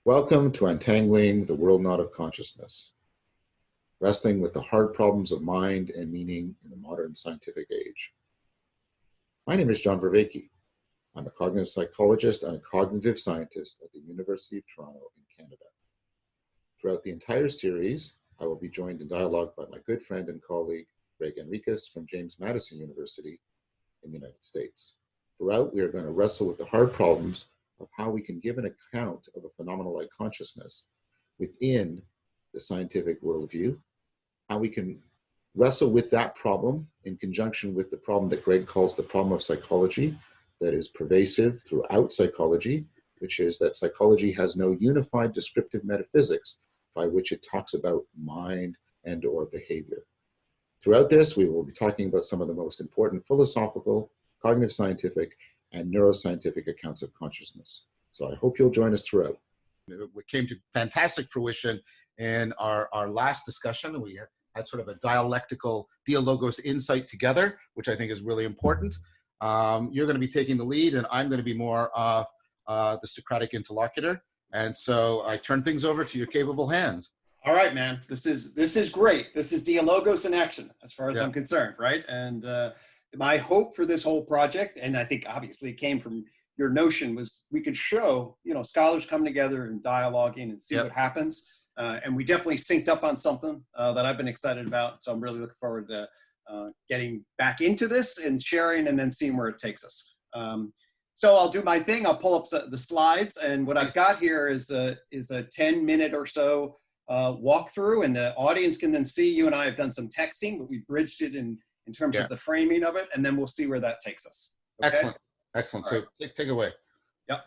Welcome to Untangling the Worldknot of Consciousness, wrestling with the hard problems of mind and meaning in the modern scientific age. My name is John Vervaeke. I'm a cognitive psychologist and a cognitive scientist at the University of Toronto in Canada. Throughout the entire series, I will be joined in dialogue by my good friend and colleague, Gregg Henriques from James Madison University in the United States. Throughout, we are going to wrestle with the hard problems of how we can give an account of a phenomenon like consciousness within the scientific worldview, how we can wrestle with that problem in conjunction with the problem that Gregg calls the problem of psychology that is pervasive throughout psychology, which is that psychology has no unified descriptive metaphysics by which it talks about mind and or behavior. Throughout this, we will be talking about some of the most important philosophical, cognitive scientific, and neuroscientific accounts of consciousness. So I hope you'll join us throughout. It came to fantastic fruition in our last discussion. We had sort of a dialectical dialogos insight together, which I think is really important. You're going to be taking the lead, and I'm going to be more of the Socratic interlocutor. And so I turn things over to your capable hands. All right, man. This is great. This is dialogos in action, as far as I'm concerned, right? And my hope for this whole project, and I think obviously it came from your notion, was we could show, scholars come together and dialoguing and see what happens. And we definitely synced up on something that I've been excited about. So I'm really looking forward to getting back into this and sharing and then seeing where it takes us. So I'll do my thing. I'll pull up the slides. And what I've got here is a 10-minute or so walkthrough, and the audience can then see you and I have done some texting, but we bridged it in terms of the framing of it, and then we'll see where that takes us. Okay? Excellent. Excellent. All so right. Take away. Yep.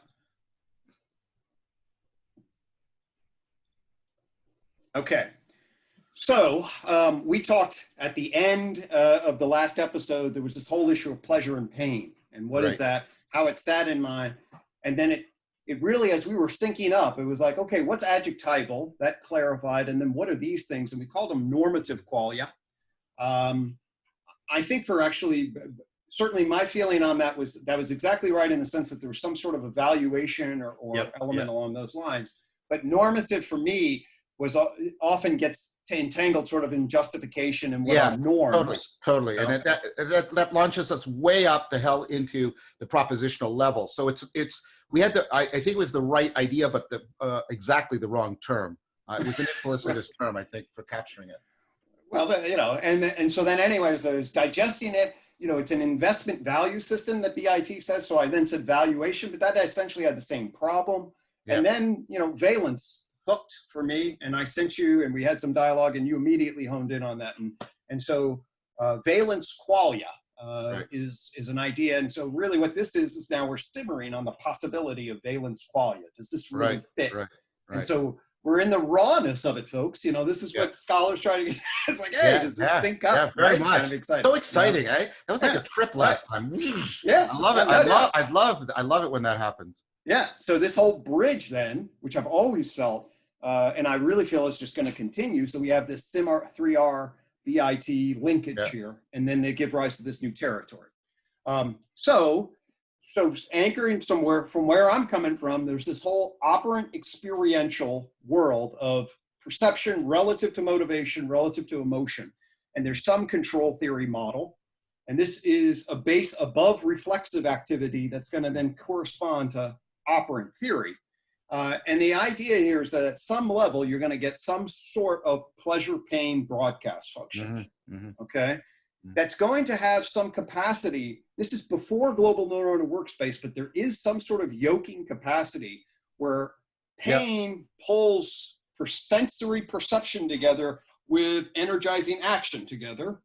Okay. So we talked at the end of the last episode, there was this whole issue of pleasure and pain. And what is that? How it sat in my, and then it really, as we were syncing up, it was like, okay, what's adjectival? That clarified. And then what are these things? And we called them normative qualia. I think for actually, certainly my feeling on that was exactly right in the sense that there was some sort of evaluation or element along those lines. But normative for me was often gets entangled sort of in justification and what are norms. Totally. And that launches us way up the hell into the propositional level. So we had I think it was the right idea, but exactly the wrong term. It was an implicitist term, I think, for capturing it. Well, and so then anyways, I was digesting it. It's an investment value system that BIT says. So I then said valuation, but that essentially had the same problem. Yep. And then, valence hooked for me, and I sent you, and we had some dialogue, and you immediately honed in on that. And so valence qualia is an idea. And so really what this is now we're simmering on the possibility of valence qualia. Does this really fit? Right. And so we're in the rawness of it, folks. This is what scholars try to get. It's like, hey, does this sync up? Yeah, very much. Kind of exciting. So exciting, eh? That was like a trip last time. Yeah, I love it. I love it when that happens. Yeah. So this whole bridge then, which I've always felt, and I really feel is just going to continue. So we have this SIM3R BIT linkage here, and then they give rise to this new territory. So anchoring somewhere from where I'm coming from, there's this whole operant experiential world of perception relative to motivation, relative to emotion. And there's some control theory model. And this is a base above reflexive activity that's going to then correspond to operant theory. And the idea here is that at some level, you're going to get some sort of pleasure-pain broadcast function. Okay? That's going to have some capacity. This is before global neuronal workspace, but there is some sort of yoking capacity where pain pulls for sensory perception together with energizing action together.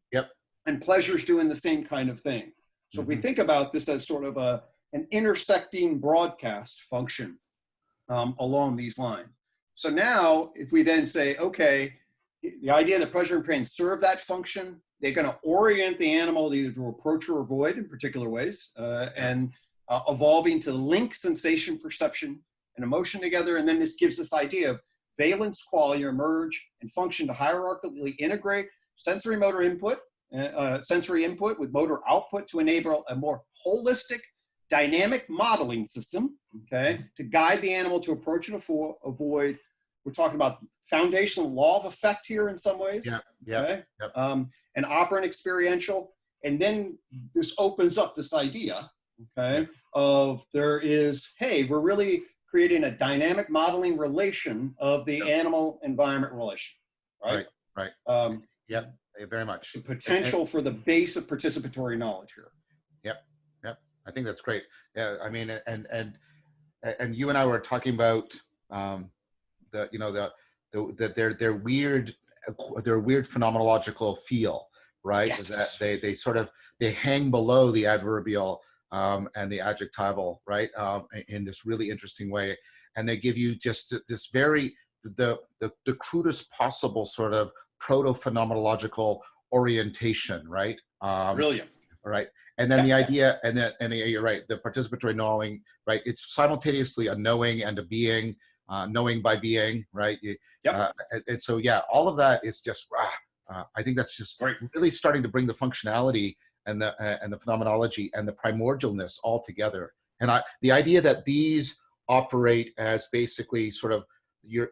And pleasure's doing the same kind of thing. So if we think about this as sort of an intersecting broadcast function along these lines. So now if we then say, okay, the idea that pleasure and pain serve that function, they're going to orient the animal either to approach or avoid in particular ways, and evolving to link sensation, perception, and emotion together. And then this gives this idea of valence qualia emerge and function to hierarchically integrate sensory input with motor output to enable a more holistic dynamic modeling system, okay, to guide the animal to approach and avoid. We're talking about foundational law of effect here in some ways. Okay? And operant experiential. And then this opens up this idea, okay, of there is, hey, we're really creating a dynamic modeling relation of the animal environment relation, right? Very much. The potential for the base of participatory knowledge here. I think that's great. Yeah, I mean, and you and I were talking about their weird phenomenological feel, right? Yes. That they hang below the adverbial and the adjectival, right? In this really interesting way, and they give you just this very the crudest possible sort of proto-phenomenological orientation, right? Brilliant. Right. And then the idea, and you're right, the participatory knowing, right? It's simultaneously a knowing and a being, knowing by being, right? And so, yeah, all of that is just, I think that's just really starting to bring the functionality and the phenomenology and the primordialness all together. And the idea that these operate as basically sort of your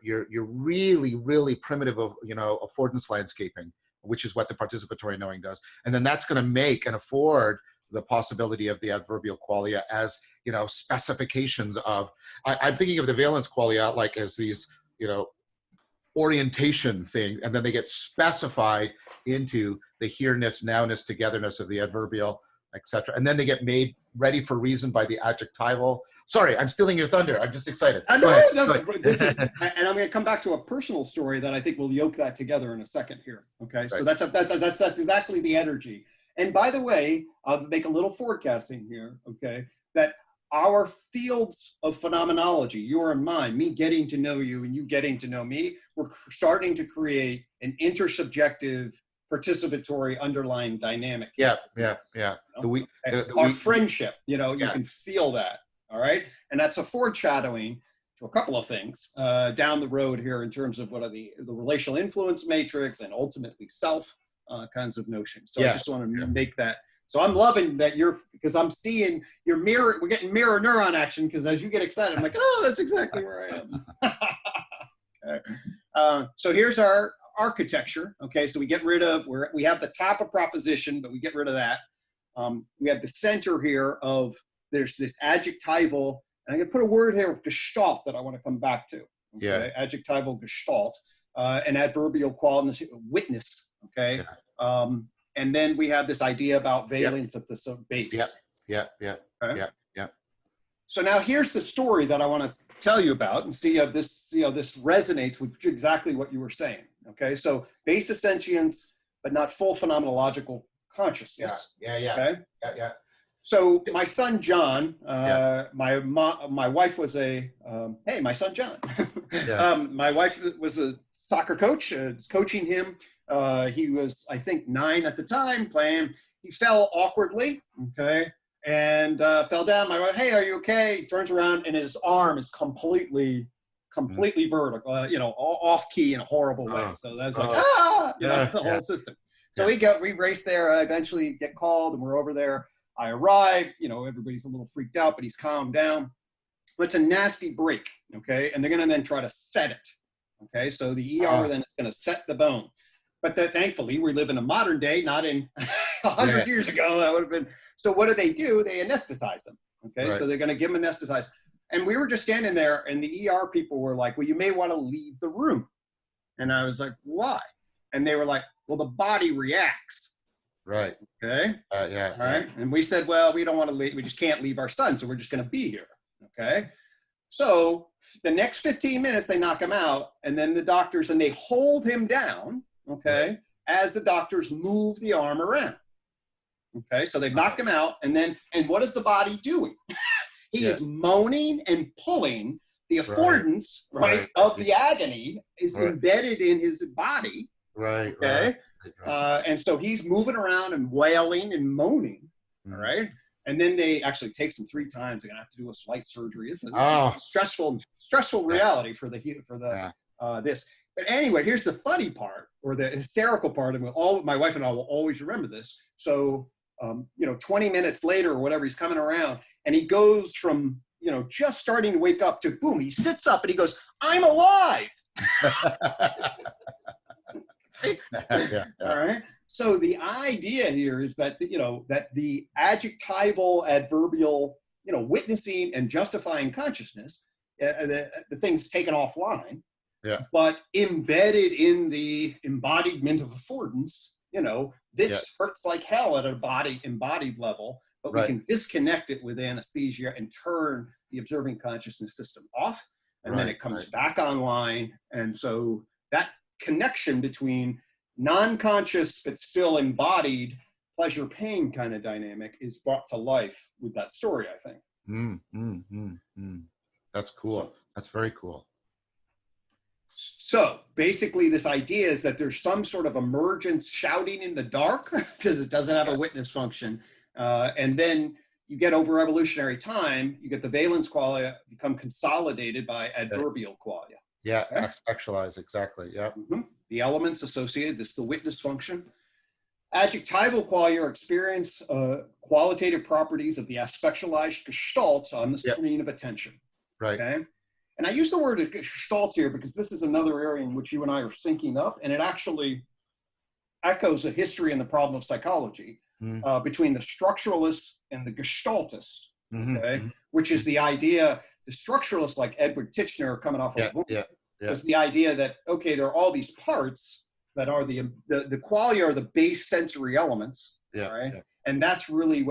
really, really primitive of, affordance landscaping, which is what the participatory knowing does. And then that's going to make and afford the possibility of the adverbial qualia as, specifications of, I'm thinking of the valence qualia like as these, orientation thing, and then they get specified into the here-ness, now-ness, togetherness of the adverbial, etc. And then they get made ready for reason by the adjectival. Sorry, I'm stealing your thunder. I'm just excited. This is, and I'm going to come back to a personal story that I think will yoke that together in a second here. Okay, right. So that's exactly the energy. And by the way, I'll make a little forecasting here. Okay, that our fields of phenomenology, your and mine, me getting to know you and you getting to know me, we're starting to create an intersubjective, participatory underlying dynamic. Our friendship, you can feel that. All right. And that's a foreshadowing to a couple of things down the road here in terms of what are the relational influence matrix and ultimately self kinds of notions. So I just want to make that. So I'm loving that because I'm seeing your mirror, we're getting mirror neuron action, because as you get excited, I'm like, oh, that's exactly where I am. Okay. So here's our architecture. Okay. So we get rid of, we have the top of proposition, but we get rid of that. We have the center here of, there's this adjectival, and I'm going to put a word here of gestalt that I want to come back to. Okay? Adjectival gestalt, and adverbial quality, witness. Okay. And then we have this idea about valence at the base. So now here's the story that I want to tell you about, and see if this, this resonates with exactly what you were saying. Okay. So base of sentience, but not full phenomenological consciousness. Okay. So my son, John, my wife was hey, my son, John. My wife was a soccer coach, coaching him. He was, I think, 9 at the time playing. He fell awkwardly, okay, and fell down. My wife, hey, are you okay? He turns around and his arm is completely vertical, off key in a horrible way. So that's like, the whole system. So we race there, eventually get called, and we're over there. I arrive, everybody's a little freaked out, but he's calmed down. But it's a nasty break, okay? And they're going to then try to set it, okay? So the ER then is going to set the bone. But thankfully, we live in a modern day, not in 100 years ago. That would have been. So what do? They anesthetize them, okay? Right. So they're going to give them anesthetize. And we were just standing there, and the ER people were like, well, you may want to leave the room. And I was like, why? And they were like, well, the body reacts. Right. Okay. All right. And we said, well, we don't want to leave. We just can't leave our son. So we're just going to be here. Okay. So the next 15 minutes, they knock him out. And then the doctors, and they hold him down. Okay. As the doctors move the arm around. Okay. So they've knocked him out. And what is the body doing? He is moaning and pulling. The affordance, of the agony is embedded in his body. Right. Okay. And so he's moving around and wailing and moaning. All right. And then they actually takes him 3 times. They're gonna have to do a slight surgery. It's a stressful reality for this. But anyway, here's the funny part, or the hysterical part of it. My wife and I will always remember this. So 20 minutes later or whatever, he's coming around, and he goes from, just starting to wake up to boom, he sits up and he goes, I'm alive. Yeah. All right. So the idea here is that, that the adjectival, adverbial, witnessing and justifying consciousness, the thing's taken offline, but embedded in the embodiment of affordance, this hurts like hell at a embodied level, but we can disconnect it with anesthesia and turn the observing consciousness system off, and then it comes back online. And so that connection between non-conscious but still embodied pleasure pain kind of dynamic is brought to life with that story, I think. That's cool. That's very cool. So basically this idea is that there's some sort of emergence shouting in the dark because it doesn't have a witness function. And then you get over evolutionary time, you get the valence qualia become consolidated by adverbial qualia. Yeah, actualize, exactly, yeah. The elements associated, this is the witness function. Adjectival qualia are experience qualitative properties of the aspectualized gestalt on the screen of attention. Right. Okay. And I use the word gestalt here because this is another area in which you and I are syncing up, and it actually echoes a history in the problem of psychology between the structuralists and the gestaltists, which is the idea, the structuralists like Edward Titchener coming off of was the idea that, okay, there are all these parts that are the qualia are the base sensory elements, and that's really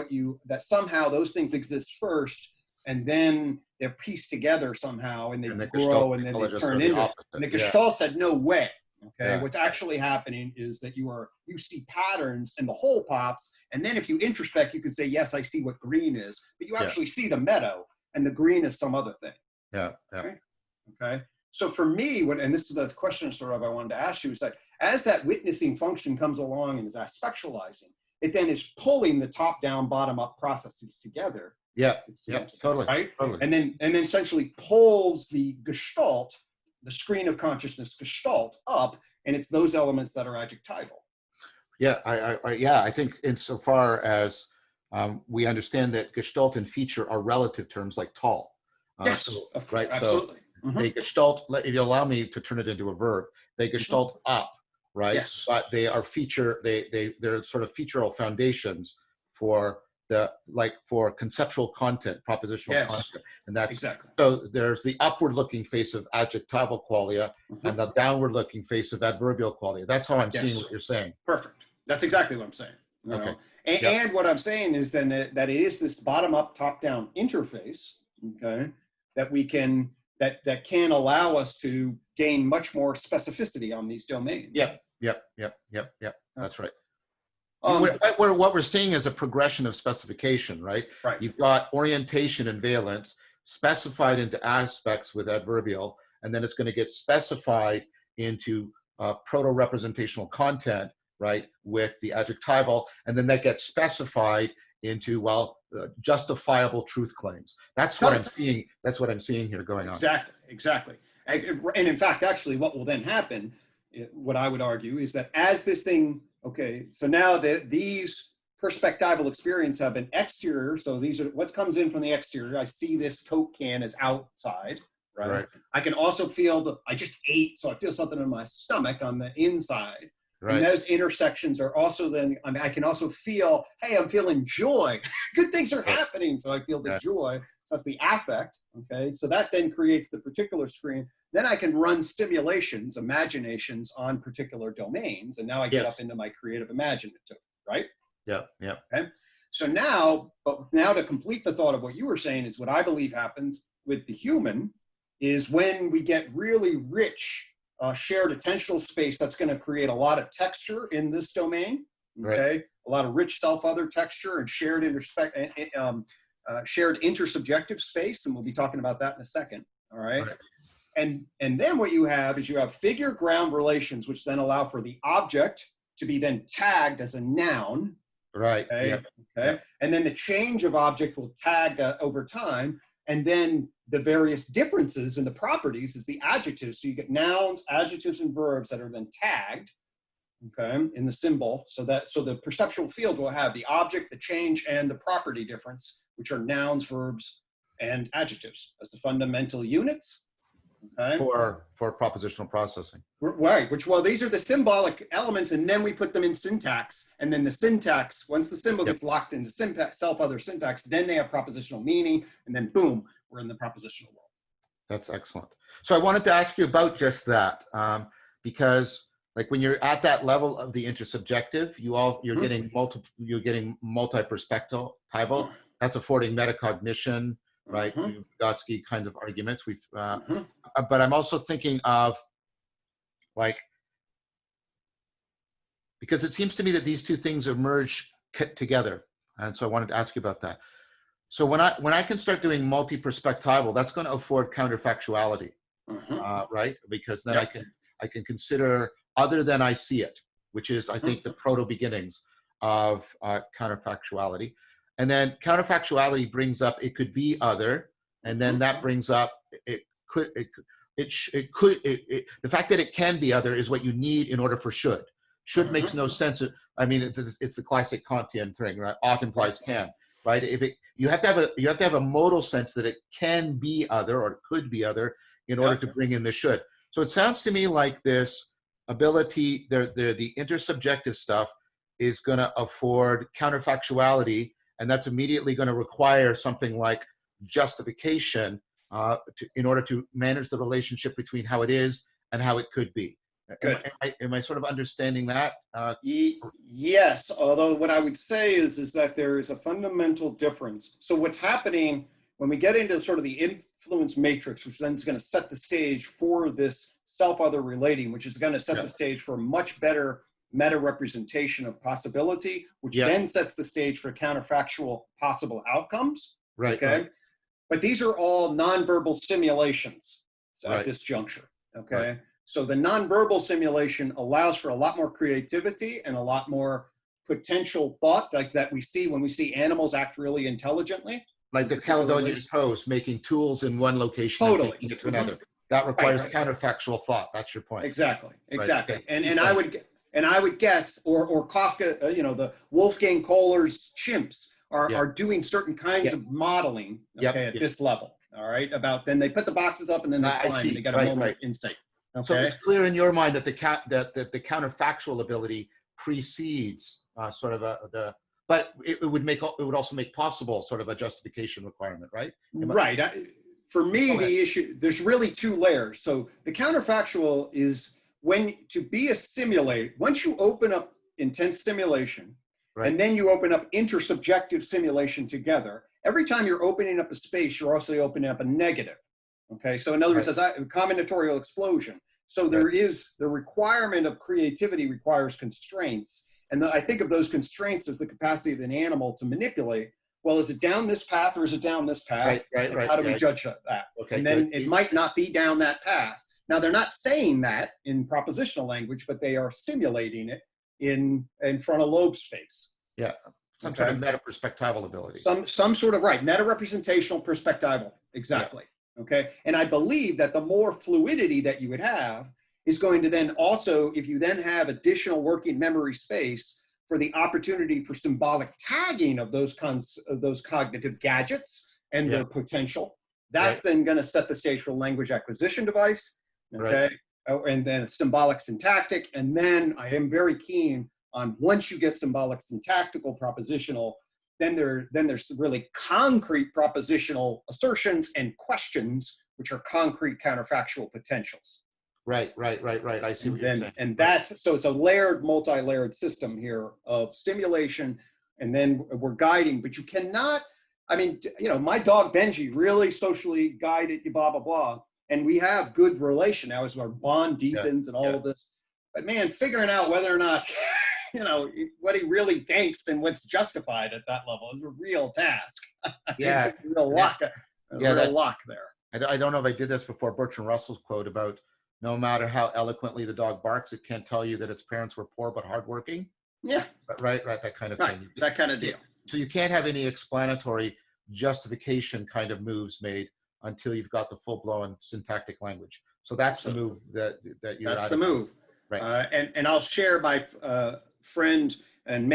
that somehow those things exist first, and then they're pieced together somehow, and they grow, and then they turn into. And the Gestalt said, no way. Okay, what's actually happening is that you see patterns, and the whole pops, and then if you introspect, you can say, yes, I see what green is, but you actually see the meadow, and the green is some other thing. Okay. So for me, and this is the question sort of I wanted to ask you, is that as that witnessing function comes along and is aspectualizing, it then is pulling the top-down, bottom-up processes together. Totally. Right? Totally. And then essentially pulls the gestalt, the screen of consciousness gestalt up, and it's those elements that are adjectival. I think insofar as we understand that gestalt and feature are relative terms like tall. Absolutely. So they gestalt, if you allow me to turn it into a verb, they gestalt up, right? Yes. But they are they're sort of featural foundations for for conceptual content, propositional content. And that's so there's the upward looking face of adjectival qualia and the downward looking face of adverbial qualia. That's how I'm seeing what you're saying. Perfect. That's exactly what I'm saying. Okay. And what I'm saying is then that it is this bottom up, top down interface, that we can that can allow us to gain much more specificity on these domains. Yep. That's right. What we're seeing is a progression of specification, right? You've got orientation and valence specified into aspects with adverbial, and then it's going to get specified into proto-representational content, right, with the adjectival, and then that gets specified into, justifiable truth claims. That's what I'm seeing. That's what I'm seeing here going on. Exactly. And in fact, actually, what will then happen, what I would argue, is that as this thing, so now these perspectival experience have an exterior. So these are what comes in from the exterior. I see this Coke can as outside, right? I can also feel I just ate, so I feel something in my stomach on the inside. And those intersections are also then, I can also feel, hey, I'm feeling joy. Good things are happening. So I feel the joy. So that's the affect. So that then creates the particular screen. Then I can run stimulations, imaginations on particular domains. And now I get up into my creative imaginative, right? Okay. So now to complete the thought of what you were saying is what I believe happens with the human is when we get really rich shared attentional space, that's going to create a lot of texture in this domain. A lot of rich self-other texture and shared intersubjective space, and we'll be talking about that in a second. All right. And then what you have is you have figure-ground relations, which then allow for the object to be then tagged as a noun. And then the change of object will tag over time. And then the various differences in the properties is the adjectives. So you get nouns, adjectives, and verbs that are then tagged. okay, in the symbol. So the perceptual field will have the object, the change, and the property difference, which are nouns, verbs, and adjectives as the fundamental units. Okay. For propositional processing. Right, well, these are the symbolic elements, and then we put them in syntax. And then the syntax, once the symbol gets locked into self-other syntax, then they have propositional meaning, and then boom, we're in the propositional world. That's excellent. So I wanted to ask you about just that, because like when you're at that level of the intersubjective, you're getting multi-perspectival. That's affording metacognition, right? Vygotsky kind of arguments. But I'm also thinking of like, because it seems to me that these two things emerge together, and so I wanted to ask you about that. So when I can start doing multi-perspectival, that's going to afford counterfactuality, right? Because then I can consider other than I see it, which is I think the proto beginnings of counterfactuality. And then counterfactuality brings up it could be other, and then that brings up the fact that it can be other is what you need in order for should. Should makes no sense. I mean, it's the classic Kantian thing, right? Ought implies can, right? You have to have a modal sense that it can be other or it could be other in order to bring in the should. So it sounds to me like this ability, the intersubjective stuff is going to afford counterfactuality, and that's immediately going to require something like justification in order to manage the relationship between how it is and how it could be. Good. Am I sort of understanding that? Yes, although what I would say is that there is a fundamental difference. So what's happening when we get into sort of the influence matrix, which then is going to set the stage for this self-other relating, which is going to set the stage for a much better meta representation of possibility, which then sets the stage for counterfactual possible outcomes. Right. Okay. Right. But these are all nonverbal stimulations at this juncture. Okay. Right. So the nonverbal simulation allows for a lot more creativity and a lot more potential thought, like that we see when we see animals act really intelligently. Like the Caledonian toes making tools in one location and taking it to another. That requires counterfactual thought. That's your point. Exactly. Exactly. Right. And I would guess, or Kafka, the Wolfgang Kohler's chimps are doing certain kinds of modeling at this level. All right. Then they put the boxes up and then they climb and they got a moment of insight. Okay. So it's clear in your mind that the counterfactual ability precedes but it would also make possible sort of a justification requirement, right? Right. For me, the issue, there's really two layers. So the counterfactual is to be a simulate, once you open up intense stimulation, and then you open up intersubjective simulation together, every time you're opening up a space, you're also opening up a negative. Okay, so in other words, as a combinatorial explosion. So there is the requirement of creativity requires constraints. And I think of those constraints as the capacity of an animal to manipulate. Well, is it down this path or is it down this path? Right. How do we judge that? Okay, and then it might not be down that path. Now, they're not saying that in propositional language, but they are simulating it in frontal lobe space. Yeah, some sort of meta-perspectival ability. Some sort of, meta-representational perspectival, exactly. Yeah. Okay, and I believe that the more fluidity that you would have is going to then also, if you then have additional working memory space for the opportunity for symbolic tagging of those cognitive gadgets and their potential, that's then going to set the stage for a language acquisition device. Okay, and then symbolic syntactic, and then I am very keen on once you get symbolic syntactical propositional. Then there's really concrete propositional assertions and questions, which are concrete counterfactual potentials. Right. I see what you're saying. And so it's a multi-layered system here of simulation, and then we're guiding, but you cannot, my dog Benji really socially guided you, blah, blah, blah. And we have good relation now as our bond deepens and all of this. But man, figuring out whether or not, what he really thinks and what's justified at that level is a real task. Real lock there. I don't know if I did this before. Bertrand Russell's quote about no matter how eloquently the dog barks, it can't tell you that its parents were poor but hardworking. Yeah. Right. That kind of thing. That kind of deal. So you can't have any explanatory justification kind of moves made until you've got the full-blown syntactic language. So that's the move that you're. That's the move. Right. And I'll share my friend and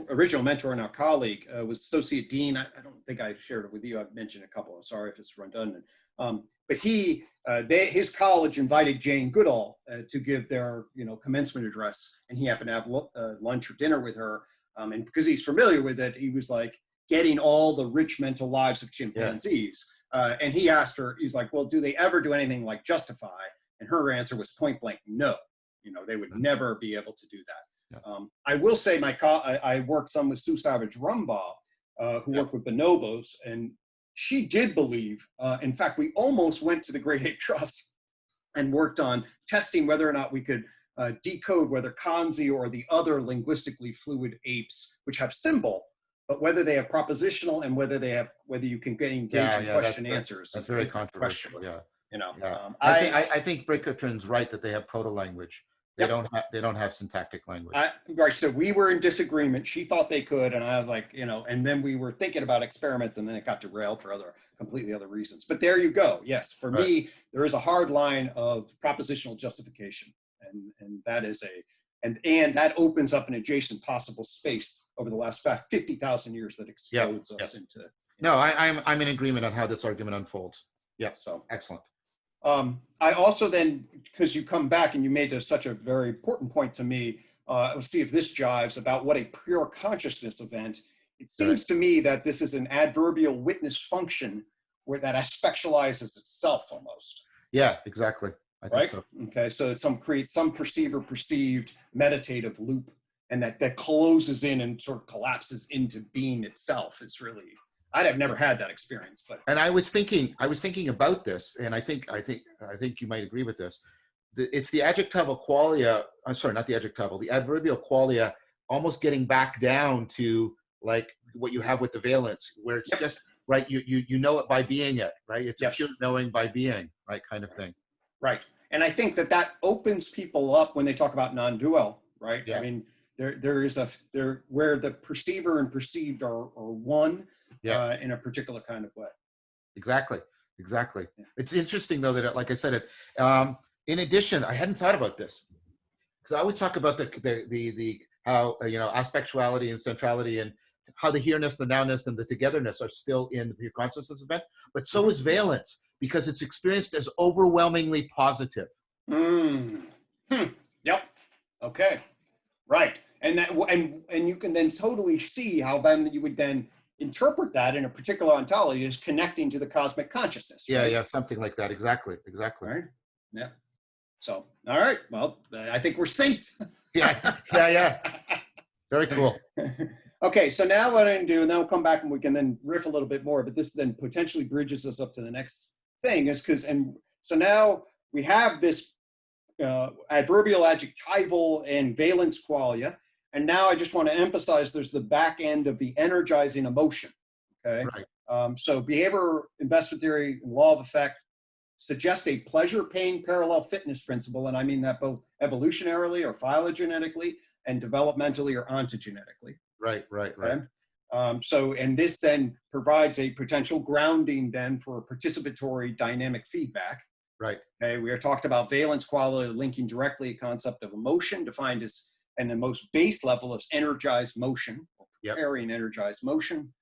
original mentor and our colleague was Associate Dean. I don't think I shared it with you. I've mentioned a couple. I'm sorry if it's redundant. But his college invited Jane Goodall to give their commencement address, and he happened to have lunch or dinner with her. And because he's familiar with it, he was like getting all the rich mental lives of chimpanzees. And he asked her, he's like, well, do they ever do anything like Justify? And her answer was point blank, no. They would never be able to do that. Yeah. I will say I worked some with Sue Savage Rumbaugh, who worked with bonobos, and she did believe, in fact, we almost went to the Great Ape Trust and worked on testing whether or not we could decode whether Kanzi or the other linguistically fluid apes, which have symbol, but whether they have propositional and whether you can get engaged in question answers. That's very controversial. Question. Yeah. I think Brickerton's right that they have proto-language. They don't have syntactic language. Right. So we were in disagreement. She thought they could, and I was like, and then we were thinking about experiments, and then it got derailed for completely other reasons. But there you go. Yes, for me, there is a hard line of propositional justification, and that is and that opens up an adjacent possible space over the last 50,000 years that explodes us into. No, I'm in agreement on how this argument unfolds. Yeah. So excellent. I also then, because you come back and you made such a very important point to me, we'll see if this jives about what a pure consciousness event. It seems to me that this is an adverbial witness function where that aspectualizes itself almost. Yeah, exactly. I think so. Okay, so it creates some perceived meditative loop, and that closes in and sort of collapses into being itself. It's really, I'd have never had that experience, but. And I was thinking about this, and I think you might agree with this. It's the adjectival qualia. I'm sorry, not the adjectival. The adverbial qualia, almost getting back down to like what you have with the valence, where it's just right. You know it by being it, right? It's a pure knowing by being, right, kind of thing. Right, and I think that opens people up when they talk about non-dual, right? Yeah. I mean, there is where the perceiver and perceived are one. In a particular kind of way. Exactly. Yeah. It's interesting though that, like I said, in addition, I hadn't thought about this because I always talk about the how aspectuality and centrality and how the here-ness, the now-ness, and the togetherness are still in the pure consciousness event, but so is valence because it's experienced as overwhelmingly positive. Yep. Okay. Right. And you can then totally see how then you would then interpret that in a particular ontology as connecting to the cosmic consciousness. Right? Yeah, something like that. Exactly. Right. Yeah. So, all right. Well, I think we're synced. Yeah. Very cool. Okay. So now what I'm going to do, and then we'll come back and we can then riff a little bit more, but this then potentially bridges us up to the next thing so now we have this adverbial, adjectival, and valence qualia. And now I just want to emphasize there's the back end of the energizing emotion, okay? Right. So behavior investment theory and law of effect suggest a pleasure-pain parallel fitness principle, and I mean that both evolutionarily or phylogenetically and developmentally or ontogenetically. Right. Okay? And this then provides a potential grounding then for participatory dynamic feedback. Right. Okay, we are talked about valence quality linking directly a concept of emotion defined as, and the most base level is energized motion, or preparing energized motion.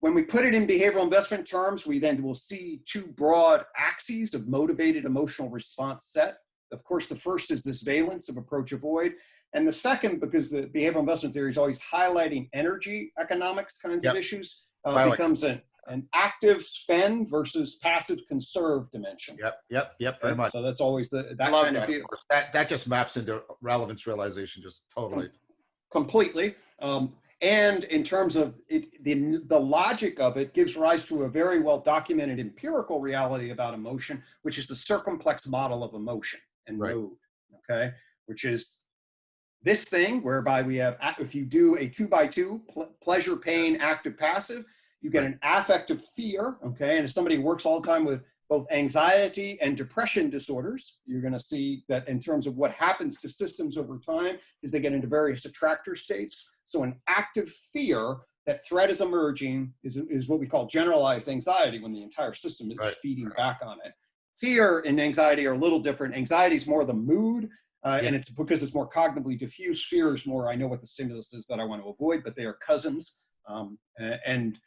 When we put it in behavioral investment terms, we then will see two broad axes of motivated emotional response set. Of course, the first is this valence of approach avoid. And the second, because the behavioral investment theory is always highlighting energy economics kinds of issues, becomes an active spend versus passive conserve dimension. Yep, very much. So that's always that kind of view. That just maps into relevance realization, just totally. Completely. And in terms of it, the logic of it gives rise to a very well documented empirical reality about emotion, which is the circumplex model of emotion and mode, okay? Which is this thing whereby we have, if you do a 2x2, pleasure, pain, active, passive, you get an affective fear, okay? And as somebody who works all the time with both anxiety and depression disorders, you're gonna see that in terms of what happens to systems over time is they get into various attractor states. So an active fear that threat is emerging is what we call generalized anxiety when the entire system is feeding back on it. Fear and anxiety are a little different. Anxiety is more the mood. And it's because it's more cognitively diffuse. Fear is more, I know what the stimulus is that I want to avoid, but they are cousins. And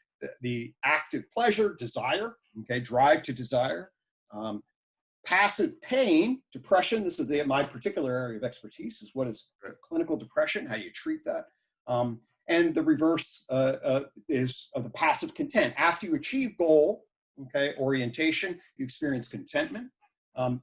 the active pleasure, desire, okay, drive to desire, passive pain, depression. This is my particular area of expertise, is what is clinical depression, how do you treat that? And the reverse is of the passive content. After you achieve goal, okay, orientation, you experience contentment.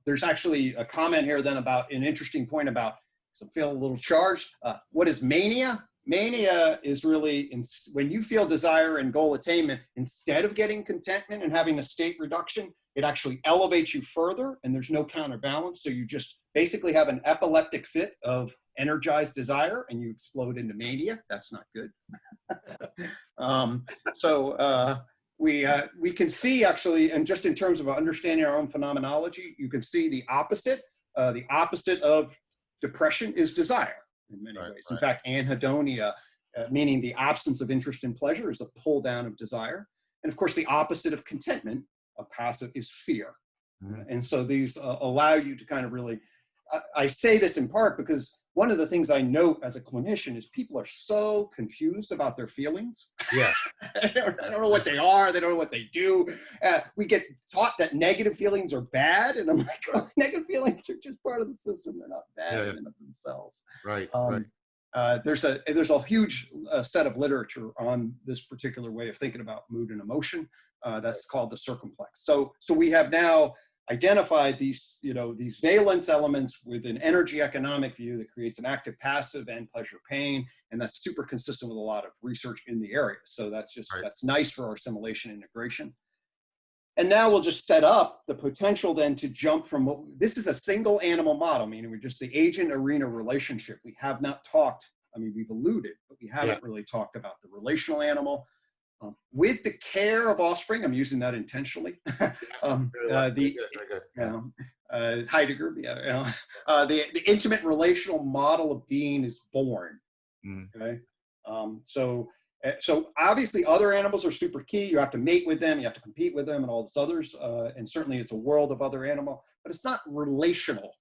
There's actually a comment here then about an interesting point about, because I'm feeling a little charged, what is mania? Mania is really when you feel desire and goal attainment, instead of getting contentment and having a state reduction, it actually elevates you further and there's no counterbalance. So you just basically have an epileptic fit of energized desire and you explode into mania. That's not good. We can see actually, and just in terms of understanding our own phenomenology, you can see the opposite. The opposite of depression is desire in many ways. In fact, anhedonia, meaning the absence of interest in pleasure, is a pull down of desire. And of course, the opposite of contentment, a passive, is fear. And so these allow you to kind of really, I say this in part because one of the things I note as a clinician is people are so confused about their feelings. Yes. I don't know what they are. They don't know what they do. We get taught that negative feelings are bad. And I'm like, oh, negative feelings are just part of the system. They're not bad in and of themselves. Right. There's a huge set of literature on this particular way of thinking about mood and emotion. That's called the circumplex. So we have now identified these valence elements with an energy economic view that creates an active passive and pleasure pain, and that's super consistent with a lot of research in the area. So that's just that's nice for our assimilation integration. And now we'll just set up the potential then to jump from this is a single animal model, meaning we're just the agent arena relationship. We have not talked, I mean, we've alluded, but we haven't really talked about the relational animal. With the care of offspring, I'm using that intentionally. Heidegger, the intimate relational model of being is born. Okay, so obviously other animals are super key. You have to mate with them, you have to compete with them, and all this others. And certainly it's a world of other animal, but it's not relational.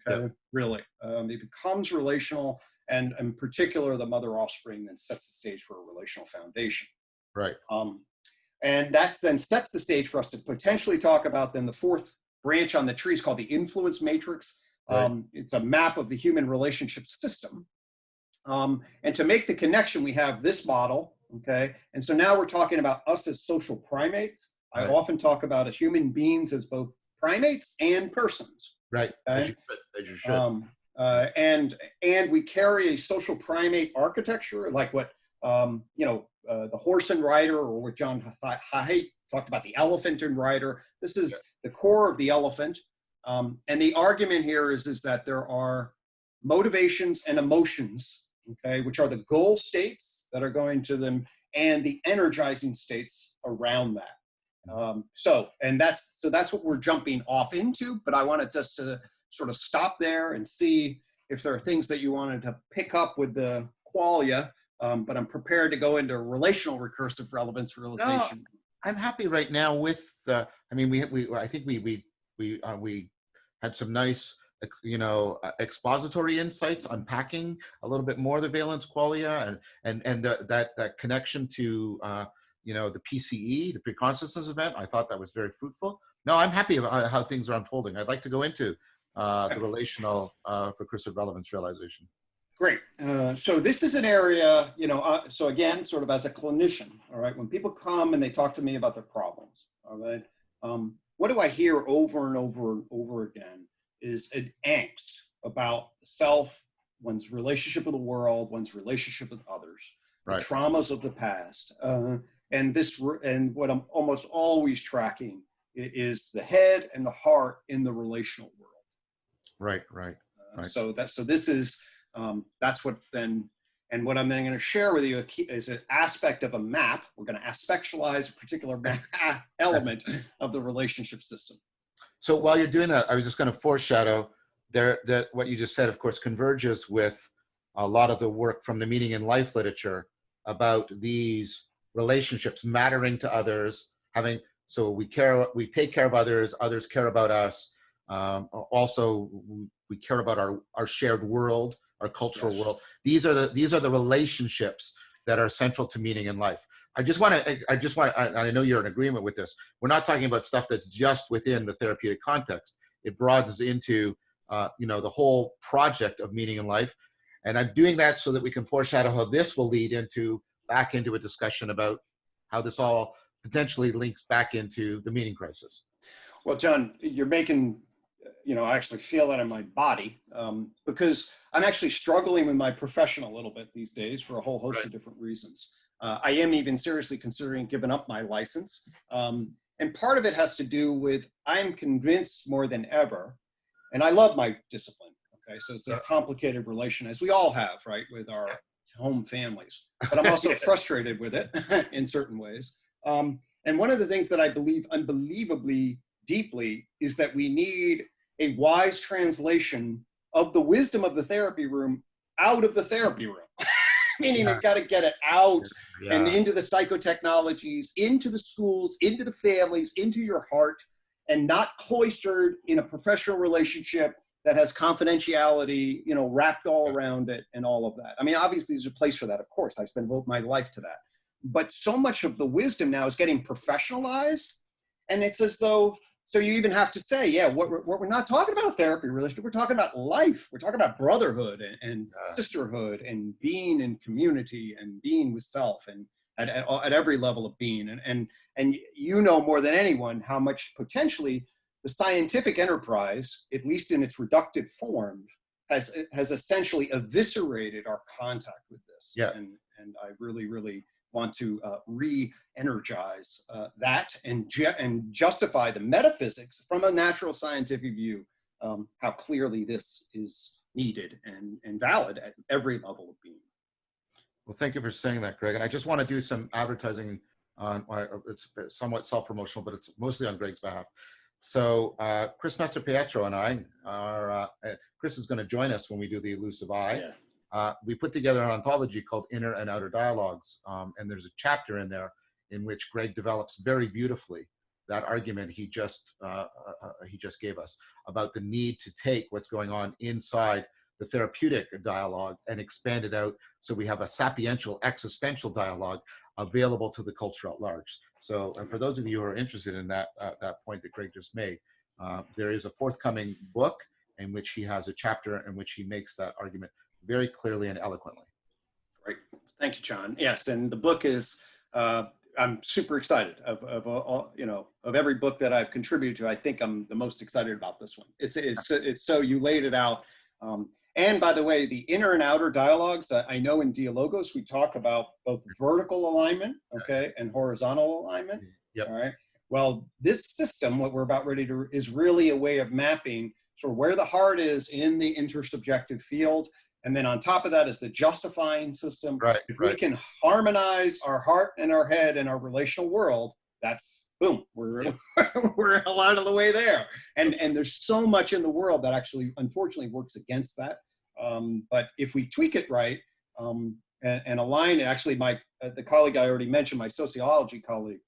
Okay, really, it becomes relational, and in particular, the mother offspring then sets the stage for a relational foundation. Right. And that then sets the stage for us to potentially talk about then the fourth branch on the tree is called the influence matrix. It's a map of the human relationship system. And to make the connection, we have this model, okay? And so now we're talking about us as social primates. I often talk about as human beings as both primates and persons. Right, okay? as you should. And we carry a social primate architecture, like what, the horse and rider, or what John Haidt talked about, the elephant and rider. This is the core of the elephant. And the argument here is that there are motivations and emotions, okay, which are the goal states that are going to them, and the energizing states around that. So that's what we're jumping off into, but I wanted just to sort of stop there and see if there are things that you wanted to pick up with the qualia. But I'm prepared to go into relational recursive relevance realization. No, I'm happy right now with. I think we had some nice, expository insights, unpacking a little bit more the valence qualia and that connection to the PCE, the pre-consciousness event. I thought that was very fruitful. No, I'm happy about how things are unfolding. I'd like to go into the relational recursive relevance realization. Great. So this is an area, so again, sort of as a clinician, all right, when people come and they talk to me about their problems, all right, what do I hear over and over and over again is an angst about self, one's relationship with the world, one's relationship with others, the traumas of the past. And what I'm almost always tracking is the head and the heart in the relational world. Right. So this is, that's what then, and what I'm then going to share with you is an aspect of a map. We're going to aspectualize a particular element of the relationship system. So while you're doing that, I was just going to foreshadow that what you just said, of course, converges with a lot of the work from the Meaning in Life literature about these relationships mattering to others, so we take care of others, others care about us, Also, we care about our shared world, our cultural Yes. world. These are the relationships that are central to meaning in life. I know you're in agreement with this. We're not talking about stuff that's just within the therapeutic context. It broadens into, the whole project of meaning in life. And I'm doing that so that we can foreshadow how this will lead back into a discussion about how this all potentially links back into the meaning crisis. Well, John, you're making, I actually feel that in my body, because I'm actually struggling with my profession a little bit these days for a whole host of different reasons. I am even seriously considering giving up my license. And part of it has to do with, I'm convinced more than ever, and I love my discipline. Okay, so it's a complicated relation, as we all have, right, with our home families. But I'm also frustrated with it in certain ways. And one of the things that I believe unbelievably deeply is that we need a wise translation of the wisdom of the therapy room out of the therapy room. Meaning we've got to get it out and into the psychotechnologies, into the schools, into the families, into your heart, and not cloistered in a professional relationship that has confidentiality, wrapped all around it and all of that. I mean, obviously there's a place for that, of course. I spend my life to that. But so much of the wisdom now is getting professionalized. And it's as though, so you even have to say, what we're not talking about a therapy relationship. We're talking about life. We're talking about brotherhood and sisterhood and being in community and being with self and at every level of being. And you know more than anyone how much potentially the scientific enterprise, at least in its reductive form, has essentially eviscerated our contact with this. Yeah. And I really, really want to re-energize that and justify the metaphysics from a natural scientific view, how clearly this is needed and valid at every level of being. Well, thank you for saying that, Greg. And I just want to do some advertising on, it's somewhat self-promotional, but it's mostly on Greg's behalf. So Chris Masterpietro and I are, Chris is going to join us when we do the Elusive Eye. Yeah. We put together an anthology called Inner and Outer Dialogues, and there's a chapter in there in which Gregg develops very beautifully that argument he just gave us about the need to take what's going on inside the therapeutic dialogue and expand it out so we have a sapiential, existential dialogue available to the culture at large. So, and for those of you who are interested in that point that Gregg just made, there is a forthcoming book in which he has a chapter in which he makes that argument very clearly and eloquently. Great. Thank you, John. Yes, and the book is, I'm super excited of every book that I've contributed to. I think I'm the most excited about this one. It's so you laid it out. And by the way, the inner and outer dialogues, I know in Dialogos, we talk about both vertical alignment, okay, and horizontal alignment. Yep. All right. Well, this system, what we're about ready to, is really a way of mapping sort of where the heart is in the intersubjective field. And then on top of that is the justifying system. Right, if we can harmonize our heart and our head and our relational world, that's boom, we're a lot of the way there. And there's so much in the world that actually, unfortunately, works against that. But if we tweak it right and align it, actually, the colleague I already mentioned, my sociology colleague,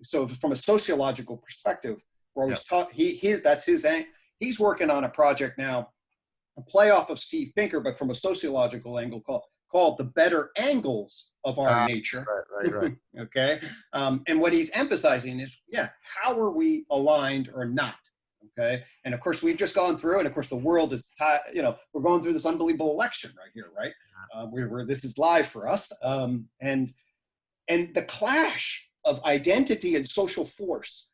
so from a sociological perspective, we're always taught he's working on a project now, a playoff of Steve Pinker, but from a sociological angle called The Better Angles of Our Nature. Right. Okay. And what he's emphasizing is, how are we aligned or not? Okay. And of course, we've just gone through, and of course, the world is, we're going through this unbelievable election right here, right? This is live for us. And the clash of identity and social force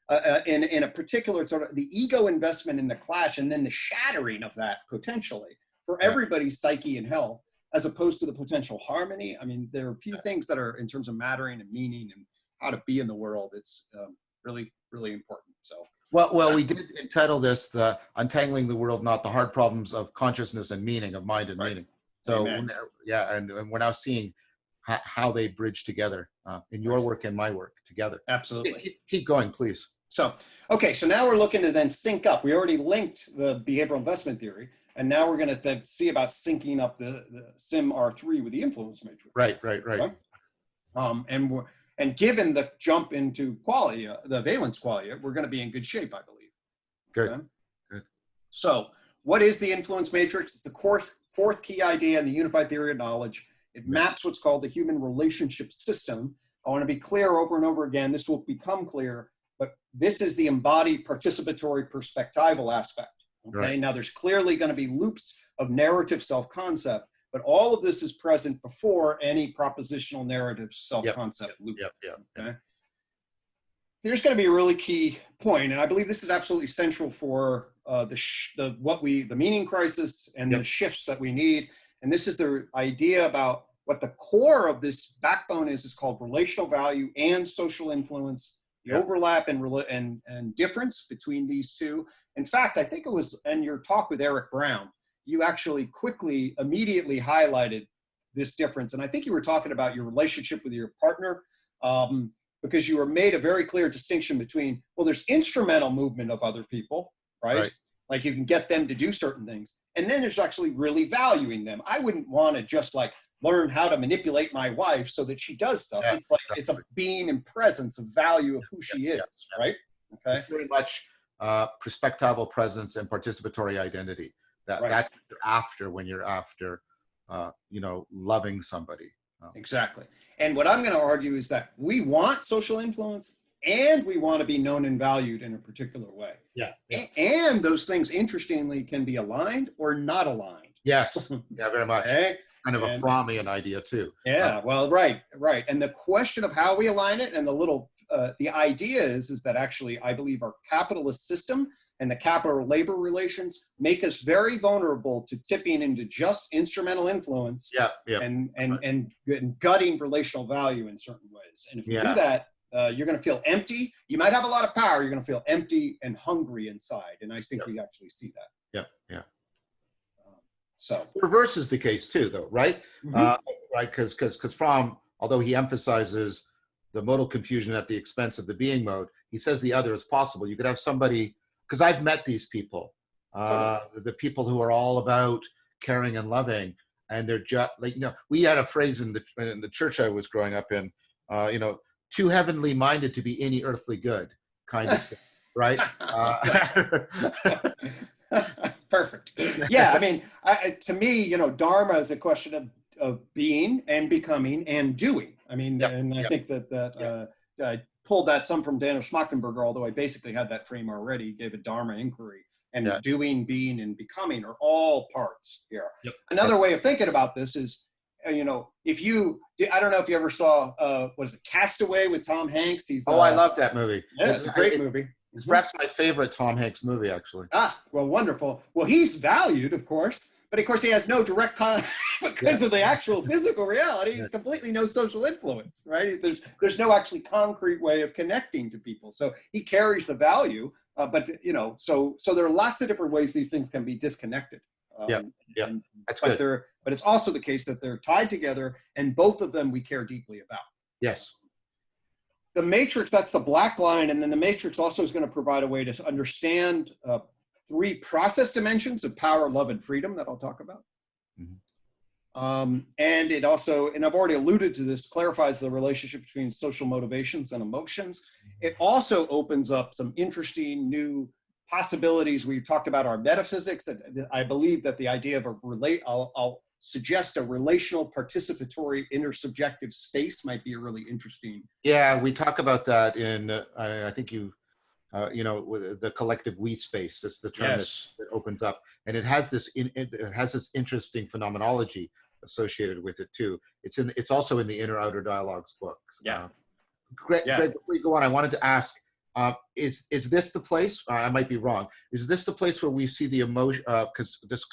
in a particular sort of the ego investment in the clash, and then the shattering of that potentially for everybody's psyche and health, as opposed to the potential harmony. I mean, there are a few things that are in terms of mattering and meaning and how to be in the world. It's really, really important. So. Well, we did entitle this the Untangling the World, Not the Hard Problems of Consciousness and Meaning, of Mind and Meaning. So, and we're now seeing how they bridge together in your work and my work together. Absolutely. Keep going, please. So, okay, so now we're looking to then sync up. We already linked the behavioral investment theory, and now we're going to then see about syncing up the SIM R3 with the influence matrix. Right. Okay? And given the jump into qualia, the valence qualia, we're going to be in good shape, I believe. Good. Okay? Good. So what is the influence matrix? It's the fourth key idea in the unified theory of knowledge. It maps what's called the human relationship system. I want to be clear over and over again. This will become clear, but this is the embodied participatory perspectival aspect. Okay. Right. Now there's clearly going to be loops of narrative self-concept, but all of this is present before any propositional narrative self-concept loop. Okay. Here's going to be a really key point, and I believe this is absolutely central for the meaning crisis and the shifts that we need. And this is the idea about what the core of this backbone is called relational value and social influence, the overlap and difference between these two. In fact, I think it was in your talk with Eric Brown, you actually immediately highlighted this difference. And I think you were talking about your relationship with your partner, because you were made a very clear distinction between, well, there's instrumental movement of other people, right? Like you can get them to do certain things. And then there's actually really valuing them. I wouldn't want to just like learn how to manipulate my wife so that she does stuff. It's like, it's a being and presence of value of who she is, right? Okay. It's very much perspectival presence and participatory identity. That's what you're after when you're after, loving somebody. Exactly. And what I'm going to argue is that we want social influence and we want to be known and valued in a particular way. And those things, interestingly, can be aligned or not aligned. Yes. Yeah, very much. Okay? Kind of a Frommian idea too. Right. And the question of how we align it and the idea is that actually I believe our capitalist system and the capital labor relations make us very vulnerable to tipping into just instrumental influence and gutting relational value in certain ways. And if you do that, you're going to feel empty. You might have a lot of power. You're going to feel empty and hungry inside. And I think we actually see that. So the reverse is the case too, though, right? Because Fromm, although he emphasizes the modal confusion at the expense of the being mode, he says the other is possible. You could have somebody, because I've met these people, the people who are all about caring and loving, and they're just like, we had a phrase in the church I was growing up in, too heavenly minded to be any earthly good, kind of thing, right? Perfect. Yeah, I mean, to me, dharma is a question of being and becoming and doing. I mean, I think that I pulled that some from Daniel Schmachtenberger, although I basically had that frame already. He gave a dharma inquiry, and doing, being, and becoming are all parts here. Another way of thinking about this is, I don't know if you ever saw, what is it, Castaway with Tom Hanks? I love that movie. Yeah, it's a great movie. It's perhaps my favorite Tom Hanks movie, actually. Well, wonderful. Well, he's valued, of course, but of course he has no direct because of the actual physical reality. He's completely no social influence, right? There's no actually concrete way of connecting to people. So he carries the value, but so there are lots of different ways these things can be disconnected. That's good. But it's also the case that they're tied together, and both of them we care deeply about. Yes. The matrix, that's the black line, and then the matrix also is going to provide a way to understand 3 process dimensions of power, love, and freedom that I'll talk about. And it also, and I've already alluded to this, clarifies the relationship between social motivations and emotions. It also opens up some interesting new possibilities. We've talked about our metaphysics. I believe that the idea of I'll suggest a relational participatory intersubjective space might be a really interesting. Yeah, we talk about that in, I think with the collective we space. That's the term that opens up. And it has this interesting phenomenology associated with it too. It's also in the Inner Outer Dialogues books. Greg, before you go on, I wanted to ask, is this the place, I might be wrong, is this the place where we see the emotion, because this,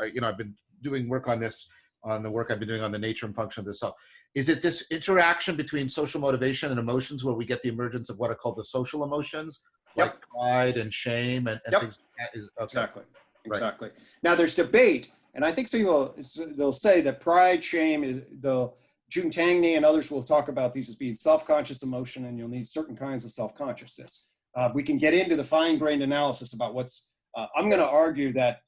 I've been doing work on this, on the work I've been doing on the nature and function of the self. Is it this interaction between social motivation and emotions where we get the emergence of what are called the social emotions, like pride and shame and things like that? Exactly. Now there's debate, and I think they'll say that pride, shame, June Tangney and others will talk about these as being self-conscious emotion, and you'll need certain kinds of self-consciousness. We can get into the fine-grained analysis about I'm going to argue that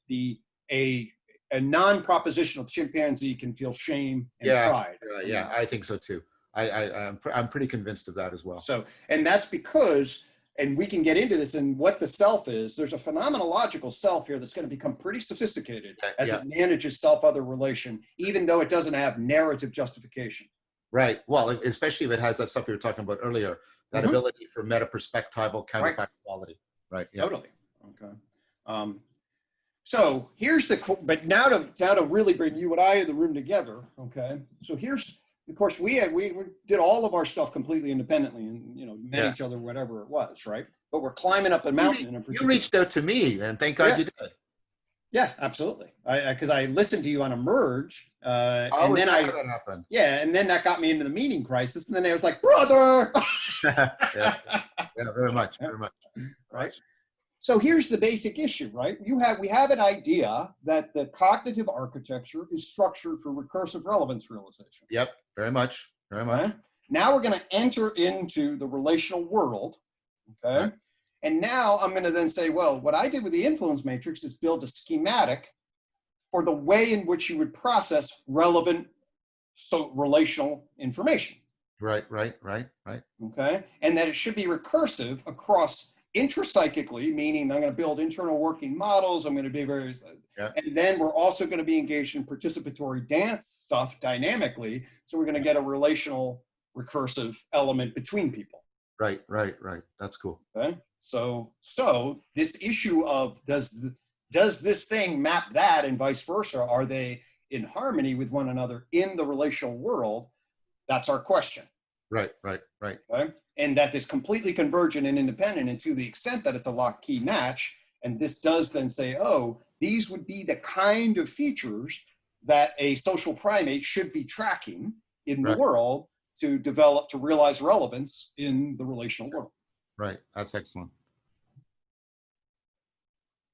a non-propositional chimpanzee can feel shame and pride. I think so too. I'm pretty convinced of that as well. So, and that's because and we can get into this and what the self is. There's a phenomenological self here that's going to become pretty sophisticated as it manages self-other relation, even though it doesn't have narrative justification. Right. Well, especially if it has that stuff we were talking about earlier, that ability for meta-perspectival counterfactuality. Right. Yeah. Totally. Okay. So here's but now to really bring you and I in the room together. Okay. So here's, of course, we did all of our stuff completely independently, and met each other, whatever it was, right? But we're climbing up a mountain. You reached out to me, and thank God you did. Yeah, absolutely. Because I listened to you on Emerge, and then how that happened? Yeah, and then that got me into the meaning crisis, and then I was like, brother. yeah, very much. Right. So here's the basic issue, right? We have an idea that the cognitive architecture is structured for recursive relevance realization. Yep, very much. Okay? Now we're going to enter into the relational world, okay? Right. And now I'm going to then say, well, what I did with the influence matrix is build a schematic for the way in which you would process relevant relational information. Right. Okay, and that it should be recursive across intrapsychically, meaning I'm going to build internal working models. I'm going to be and then we're also going to be engaged in participatory dance stuff dynamically. So we're going to get a relational recursive element between people. Right. That's cool. Okay. So this issue of does this thing map that and vice versa? Are they in harmony with one another in the relational world? That's our question. Right. Okay? And that is completely convergent and independent, and to the extent that it's a lock-key match, and this does then say, oh, these would be the kind of features that a social primate should be tracking in the world to realize relevance in the relational world. Right, that's excellent.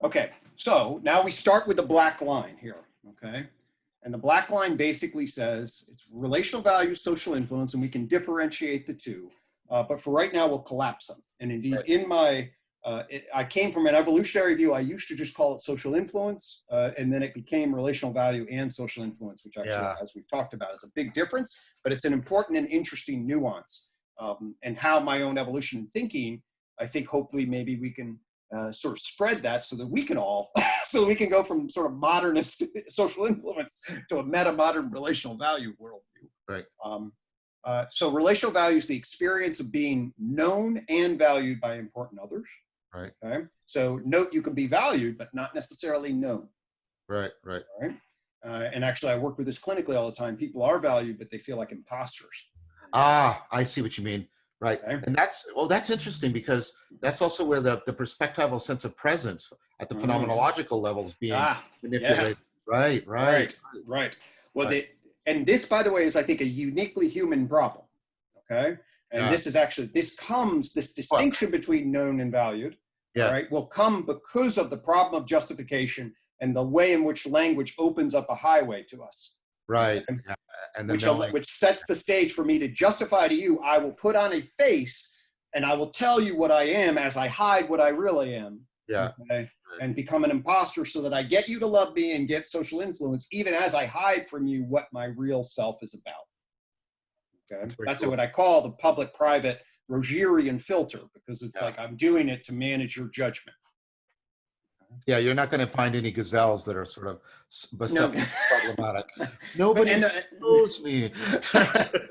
Okay, so now we start with the black line here, okay? And the black line basically says it's relational value, social influence, and we can differentiate the two. But for right now, we'll collapse them. And indeed, in my, I came from an evolutionary view. I used to just call it social influence, and then it became relational value and social influence, which actually, as we've talked about, is a big difference. But it's an important and interesting nuance. And how my own evolution and thinking, I think hopefully maybe we can sort of spread that so that we can all, so we can go from sort of modernist social influence to a meta-modern relational value worldview. Right. So relational value is the experience of being known and valued by important others. Right. Okay. So note you can be valued, but not necessarily known. Right. And actually, I work with this clinically all the time. People are valued, but they feel like imposters. I see what you mean. Right. Okay. And that's interesting, because that's also where the perspectival sense of presence at the phenomenological level is being manipulated. Yeah. Right. Well, and this, by the way, is, I think, a uniquely human problem. Okay. And this distinction between known and valued, right, will come because of the problem of justification and the way in which language opens up a highway to us. Right. And then which sets the stage for me to justify to you. I will put on a face and I will tell you what I am as I hide what I really am. Yeah. Okay? And become an imposter so that I get you to love me and get social influence, even as I hide from you what my real self is about. Okay. That's what I call the public-private Rogerian filter, because it's like I'm doing it to manage your judgment. Yeah, you're not going to find any gazelles that are sort of problematic. Nobody knows me.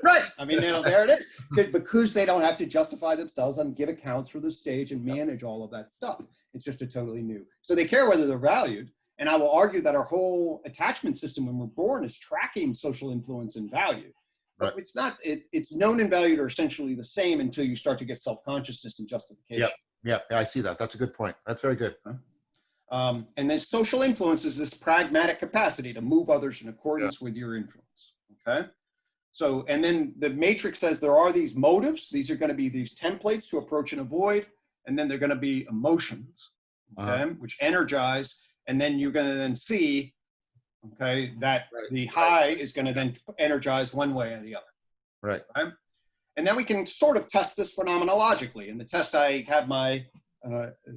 Right. I mean, there it is. Because they don't have to justify themselves and give accounts for the stage and manage all of that stuff. It's just a totally new. So they care whether they're valued. And I will argue that our whole attachment system when we're born is tracking social influence and value. But it's not, it's known and valued are essentially the same until you start to get self-consciousness and justification. Yeah, I see that. That's a good point. That's very good. And then social influence is this pragmatic capacity to move others in accordance with your influence. Okay. So, and then the matrix says there are these motives. These are going to be these templates to approach and avoid. And then they're going to be emotions, okay, which energize. And then you're going to then see, okay, that the high is going to then energize one way or the other. Right. And then we can sort of test this phenomenologically. And the test I have my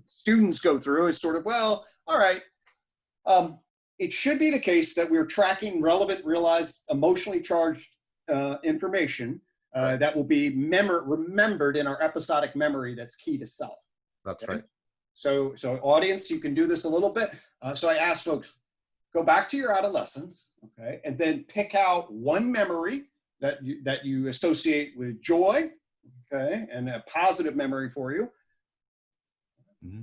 students go through is sort of, well, all right, it should be the case that we're tracking relevant, realized, emotionally charged information that will be remembered in our episodic memory that's key to self. That's Okay? right. So audience, you can do this a little bit. So I asked folks, go back to your adolescence, okay, and then pick out one memory that you associate with joy, okay, and a positive memory for you. Mm-hmm.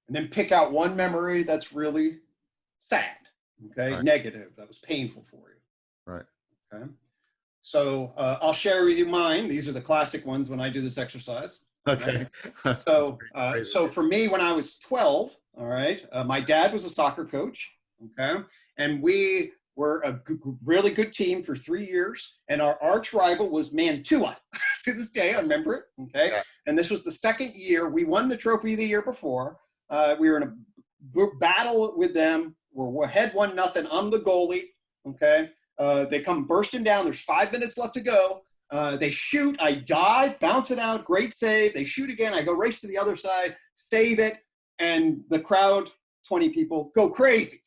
And then pick out one memory that's really sad, okay, Right. negative, that was painful for you. Right. Okay. So I'll share with you mine. These are the classic ones when I do this exercise. Okay. Right? So for me, when I was 12, all right, my dad was a soccer coach, okay, and we were a really good team for 3 years, and our arch rival was Mantua. To this day, I remember it, okay, Yeah. and this was the second year. We won the trophy the year before. We were in a battle with them. We're ahead 1-0. I'm the goalie, okay. They come bursting down. There's 5 minutes left to go. They shoot. I dive, bounce it out. Great save. They shoot again. I go race to the other side, save it, and the crowd, 20 people, go crazy.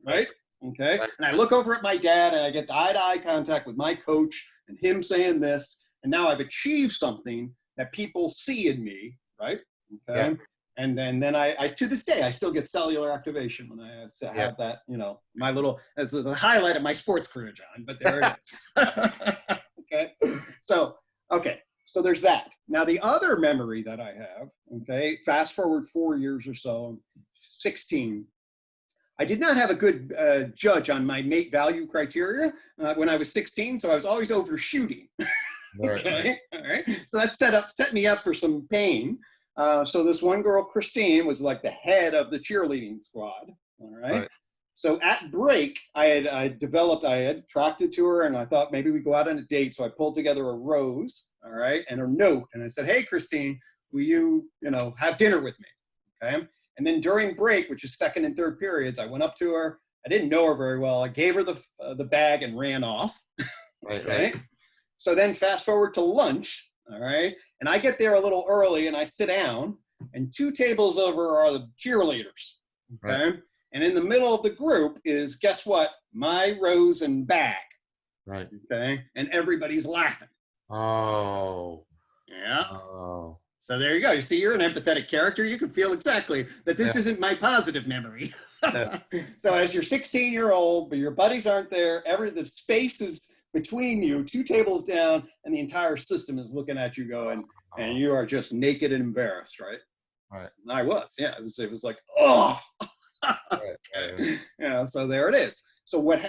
Right? Okay. Right. And I look over at my dad, and I get eye-to-eye contact with my coach, and him saying this. And now I've achieved something that people see in me. Right? Okay. Yeah. And then I to this day, I still get cellular activation when I have that, my little, as the highlight of my sports career, John, but there it is. Okay. So there's that. Now, the other memory that I have, okay, fast forward 4 years or so, 16, I did not have a good judge on my mate value criteria when I was 16, so I was always overshooting. Okay. All right. So that set me up for some pain. So this one girl, Christine, was like the head of the cheerleading squad. All right. So at break, I had attracted to her, and I thought maybe we go out on a date. So I pulled together a rose, all right, and a note, and I said, "Hey, Christine, will you, have dinner with me?" Okay. And then during break, which is second and third periods, I went up to her. I didn't know her very well. I gave her the bag and ran off. Okay. So then fast forward to lunch. All right. And I get there a little early, and I sit down, and 2 tables over are the cheerleaders. Okay. Right. And in the middle of the group is, guess what? My rose and bag. Right. Okay. And everybody's laughing. Oh. Yeah. Oh. So there you go. You see, you're an empathetic character. You can feel exactly that this isn't my positive memory. So as your 16-year-old, but your buddies aren't there, the space is between you, 2 tables down, and the entire system is looking at you going, and you are just naked and embarrassed, right? Right. And I was, yeah. It was like, oh. Right. Yeah, so there it is. So what,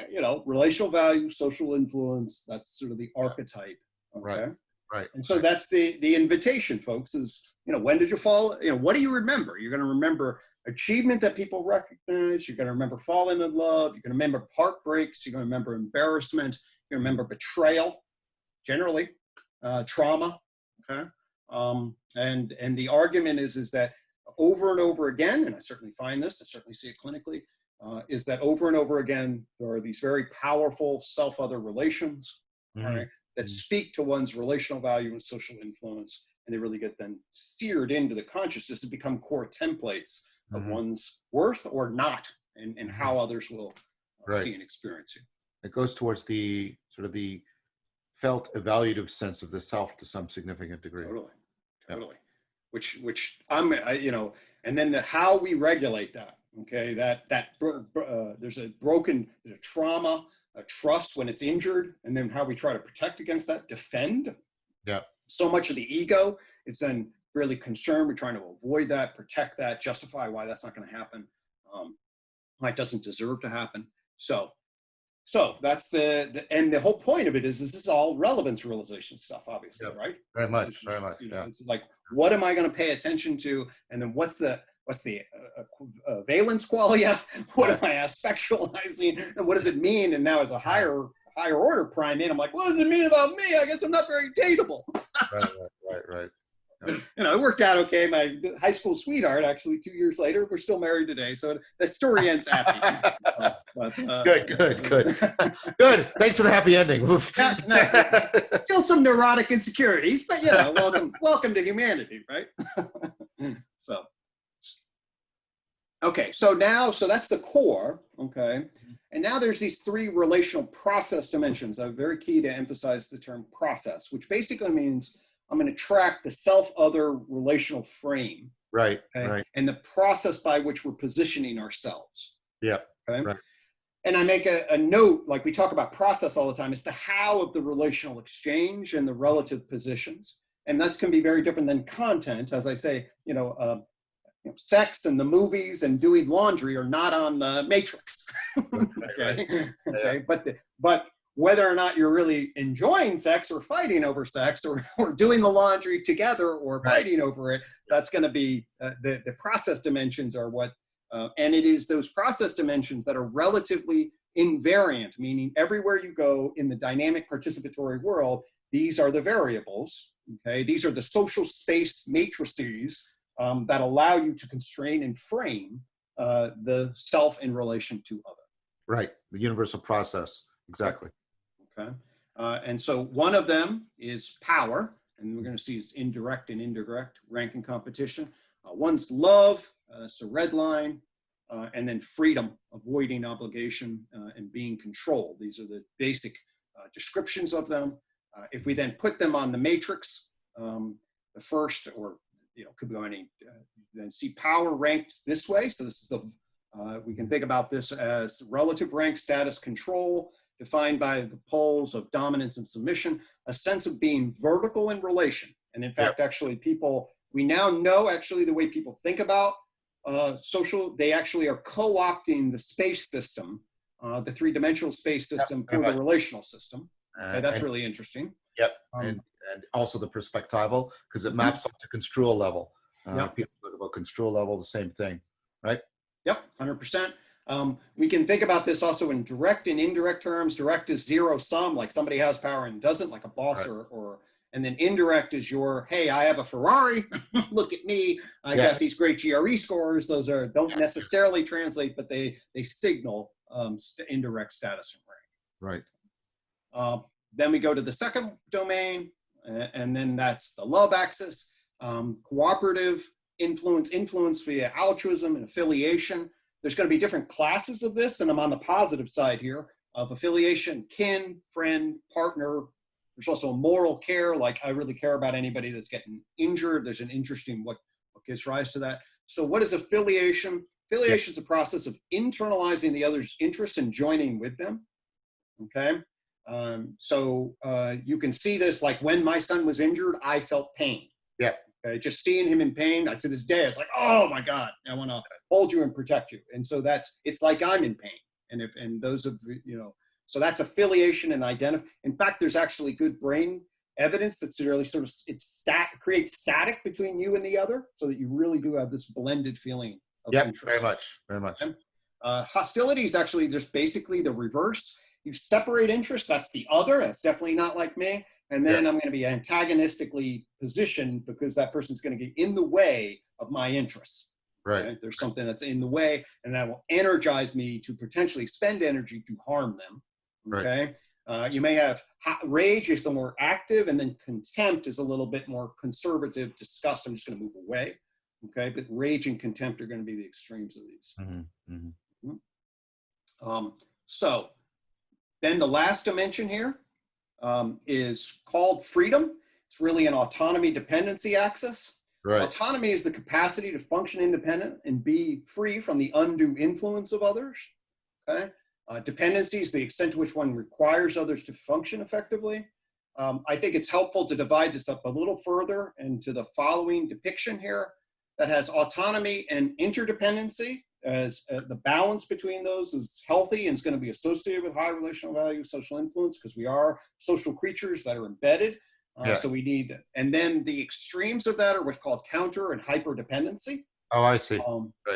relational value, social influence, that's sort of the archetype. Okay. Right. And so that's the invitation, folks, is, when did you fall? What do you remember? You're going to remember achievement that people recognize. You're going to remember falling in love. You're going to remember heartbreaks. You're going to remember embarrassment. You're going to remember betrayal, generally, trauma. Okay. And the argument is that over and over again, and I certainly find this, I certainly see it clinically, is that over and over again, there are these very powerful self-other relations, right, that speak to one's relational value and social influence, and they really get then seared into the consciousness and become core templates of one's worth or not, and how others will see and experience you. It goes towards the sort of the felt evaluative sense of the self to some significant degree. Totally. Yep. Which and then how we regulate that. Okay, there's a trauma, a trust when it's injured, and then how we try to protect against that, defend. Yeah. So much of the ego, it's then really concerned. We're trying to avoid that, protect that, justify why that's not going to happen, why it doesn't deserve to happen. So that's and the whole point of it is this is all relevance realization stuff, obviously, right? Very much. It's like, what am I going to pay attention to? And then what's the valence qualia? What am I aspectualizing? And what does it mean? And now as a higher order primate, I'm like, what does it mean about me? I guess I'm not very dateable. Right. It worked out okay. My high school sweetheart, actually, 2 years later, we're still married today. So the story ends happy. Good. Thanks for the happy ending. Still some neurotic insecurities, but welcome to humanity, right? So that's the core. Okay. And now there's these 3 relational process dimensions. I'm very key to emphasize the term process, which basically means I'm going to track the self-other relational frame. Right. Okay? Right. And the process by which we're positioning ourselves. Yeah. Okay. Right. And I make a note, like we talk about process all the time, it's the how of the relational exchange and the relative positions. And that's can be very different than content. As I say, sex and the movies and doing laundry are not on the matrix. Okay. Right. Okay. But whether or not you're really enjoying sex or fighting over sex or doing the laundry together or fighting over it, that's going to be the process dimensions are what, and it is those process dimensions that are relatively invariant, meaning everywhere you go in the dynamic participatory world, these are the variables. Okay. These are the social space matrices that allow you to constrain and frame the self in relation to other. Right. The universal process. Exactly. Okay. And so one of them is power, and we're going to see it's indirect and indirect ranking competition. One's love, so red line, and then freedom, avoiding obligation and being controlled. These are the basic descriptions of them. If we then put them on the matrix, the first, or could go any, then see power ranked this way. So this is the, we can think about this as relative rank status control, defined by the poles of dominance and submission, a sense of being vertical in relation. And in fact, actually we now know actually the way people think about social, they actually are co-opting the space system, the three-dimensional space system for the relational system. Okay, that's really interesting. Yep, and also the perspectival, because it maps up to construal level. People talk about construal level, the same thing, right? Yep, 100%. We can think about this also in direct and indirect terms. Direct is zero sum, like somebody has power and doesn't, like a boss, and then indirect is your, hey, I have a Ferrari, look at me, I got these great GRE scores. Those don't necessarily translate, but they signal indirect status and rank. Right. Then we go to the second domain, and then that's the love axis, cooperative influence via altruism and affiliation. There's going to be different classes of this, and I'm on the positive side here of affiliation, kin, friend, partner. There's also moral care, like I really care about anybody that's getting injured. There's an interesting what gives rise to that. So what is affiliation? Affiliation is a process of internalizing the other's interests and joining with them. Okay. So you can see this, like when my son was injured, I felt pain. Yeah. Okay. Just seeing him in pain, to this day, it's like, oh my God, I want to hold you and protect you. And so it's like I'm in pain. And those of, so that's affiliation and identify. In fact, there's actually good brain evidence that's really sort of, creates static between you and the other, so that you really do have this blended feeling of interest. Very much, very much. Hostility is actually just basically the reverse. You separate interest, that's the other, that's definitely not like me. And then I'm going to be antagonistically positioned because that person's going to get in the way of my interests. Right. Okay? There's something that's in the way, and that will energize me to potentially spend energy to harm them. Okay. Right. You may have rage is the more active, and then contempt is a little bit more conservative. Disgust, I'm just going to move away. Okay. But rage and contempt are going to be the extremes of these. So then the last dimension here is called freedom. It's really an autonomy dependency axis. Right. Autonomy is the capacity to function independent and be free from the undue influence of others. Okay. Dependency is the extent to which one requires others to function effectively. I think it's helpful to divide this up a little further into the following depiction here that has autonomy and interdependency as the balance between those is healthy and is going to be associated with high relational value, social influence, because we are social creatures that are embedded. So we need, and then the extremes of that are what's called counter and hyperdependency. Oh, I see.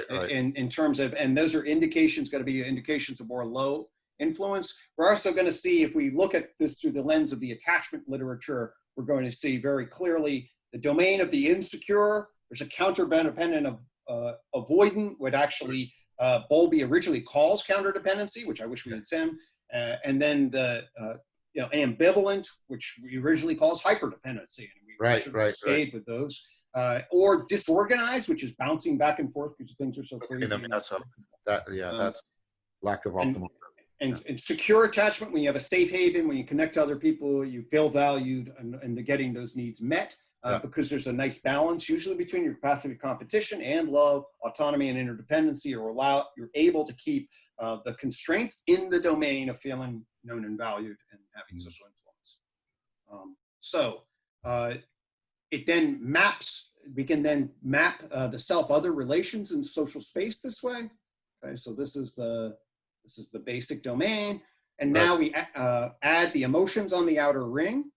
Right. In terms of, and those are indications, going to be indications of more low influence. We're also going to see, if we look at this through the lens of the attachment literature, we're going to see very clearly the domain of the insecure. There's a counter-dependent of avoidant, what actually Bowlby originally calls counterdependency, which I wish we had seen, and then the ambivalent, which we originally calls hyperdependency, and we stayed with those. Or disorganized, which is bouncing back and forth because things are so crazy. That's lack of optimal. And secure attachment, when you have a safe haven, when you connect to other people, you feel valued, and they're getting those needs met, because there's a nice balance usually between your capacity of competition and love, autonomy, and interdependency. You're able to keep the constraints in the domain of feeling known and valued and having social influence. It then maps. We can then map the self-other relations in social space this way. Okay, so this is the basic domain, and now we add the emotions on the outer ring.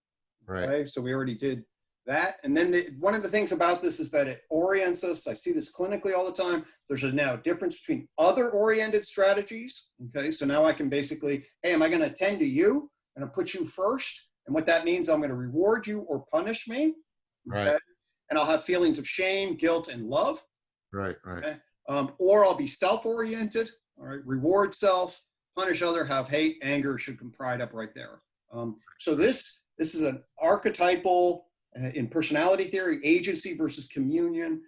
Right. Okay, so we already did that, and then one of the things about this is that it orients us. I see this clinically all the time. There's now a difference between other-oriented strategies. Okay, so now I can basically, hey, am I going to attend to you? I'm going to put you first, and what that means, I'm going to reward you or punish me. Okay? Right. And I'll have feelings of shame, guilt, and love. Right. Okay? Or I'll be self-oriented. All right, reward self, punish other, have hate, anger, should come pride up right there. So this is an archetypal in personality theory, agency versus communion.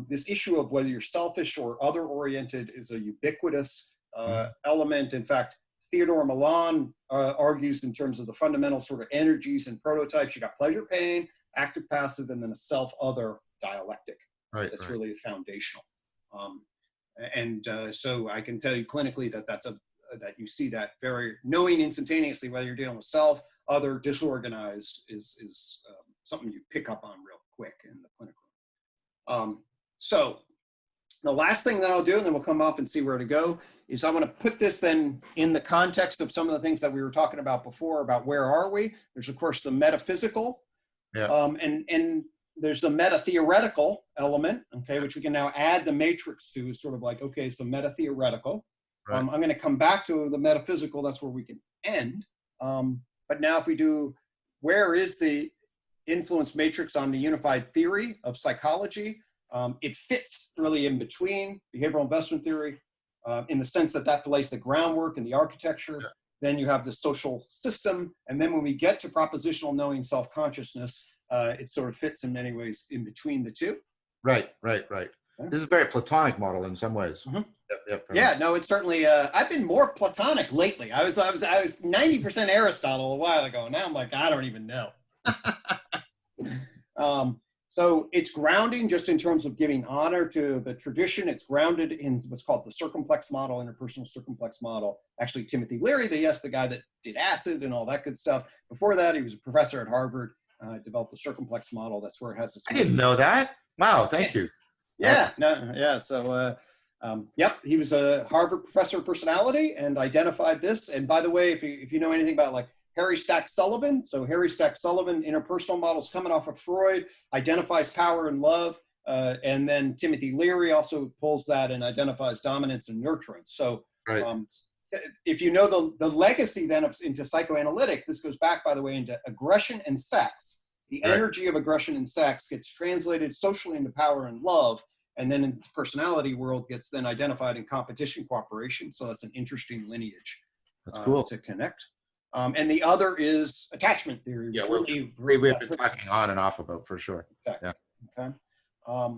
This issue of whether you're selfish or other-oriented is a ubiquitous element. In fact, Theodore Milan argues in terms of the fundamental sort of energies and prototypes. You got pleasure, pain, active, passive, and then a self-other dialectic. Right. That's really foundational. So I can tell you clinically that you see that very knowing instantaneously whether you're dealing with self, other, disorganized is something you pick up on real quick in the clinical. So the last thing that I'll do, and then we'll come off and see where to go, is I want to put this then in the context of some of the things that we were talking about before about where are we. There's of course the metaphysical, and there's the meta-theoretical element, okay, which we can now add the matrix to, sort of like, okay, so meta-theoretical. Right. I'm going to come back to the metaphysical, that's where we can end. But now if we do, where is the influence matrix on the unified theory of psychology? It fits really in between behavioral investment theory, in the sense that lays the groundwork and the architecture. Yeah. Then you have the social system. And then when we get to propositional knowing self-consciousness, it sort of fits in many ways in between the two. Right. Okay. This is a very Platonic model in some ways. Mm-hmm. Yep. Yeah, no, it's certainly, I've been more Platonic lately. I was 90% Aristotle a while ago. Now I'm like, I don't even know. So it's grounding just in terms of giving honor to the tradition. It's grounded in what's called the circumplex model, interpersonal circumplex model. Actually, Timothy Leary, the guy that did acid and all that good stuff. Before that, he was a professor at Harvard, developed a circumplex model. That's where it has this. I didn't know that. Wow, thank you. Yeah, so, he was a Harvard professor of personality and identified this. And by the way, if you know anything about like Harry Stack Sullivan, so Harry Stack Sullivan, interpersonal models coming off of Freud, identifies power and love. And then Timothy Leary also pulls that and identifies dominance and nurturance. So if you know the legacy then into psychoanalytic, this goes back, by the way, into aggression and sex. The energy of aggression and sex gets translated socially into power and love, and then in the personality world gets then identified in competition cooperation. So that's an interesting lineage. That's cool to connect. And the other is attachment theory. Yeah, we've been talking on and off about for sure. Exactly. Yeah. Okay.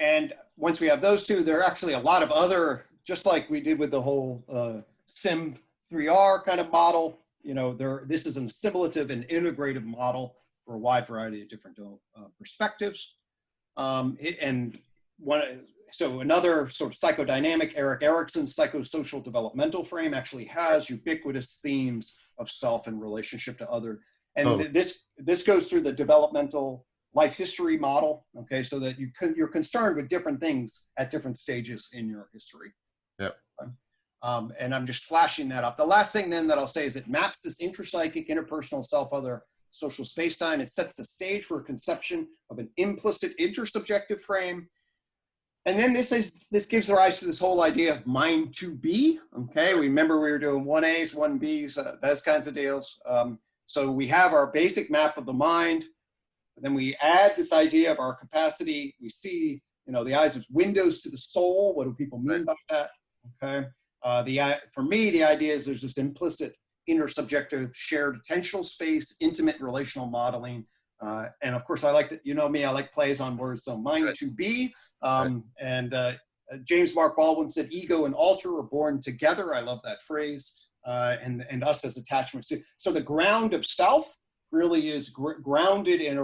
And once we have those two, there are actually a lot of other, just like we did with the whole SIM 3R kind of model. You know, this is an assimilative and integrative model for a wide variety of different perspectives. So another sort of psychodynamic, Erik Erikson's psychosocial developmental frame actually has ubiquitous themes of self and relationship to other. And this goes through the developmental life history model, okay, so that you're concerned with different things at different stages in your history. Yep. And I'm just flashing that up. The last thing then that I'll say is it maps this intrapsychic, interpersonal, self-other social space-time. It sets the stage for a conception of an implicit intersubjective frame. And then this gives rise to this whole idea of mind to be. Okay, remember we were doing 1As, 1Bs, those kinds of deals. So we have our basic map of the mind. Then we add this idea of our capacity. We see, the eyes as windows to the soul. What do people mean by that? Okay. For me, the idea is there's this implicit intersubjective shared attentional space, intimate relational modeling. And of course, I like that, me, I like plays on words. So mind to be. And James Mark Baldwin said, ego and alter are born together. I love that phrase. And us as attachments. So the ground of self really is grounded in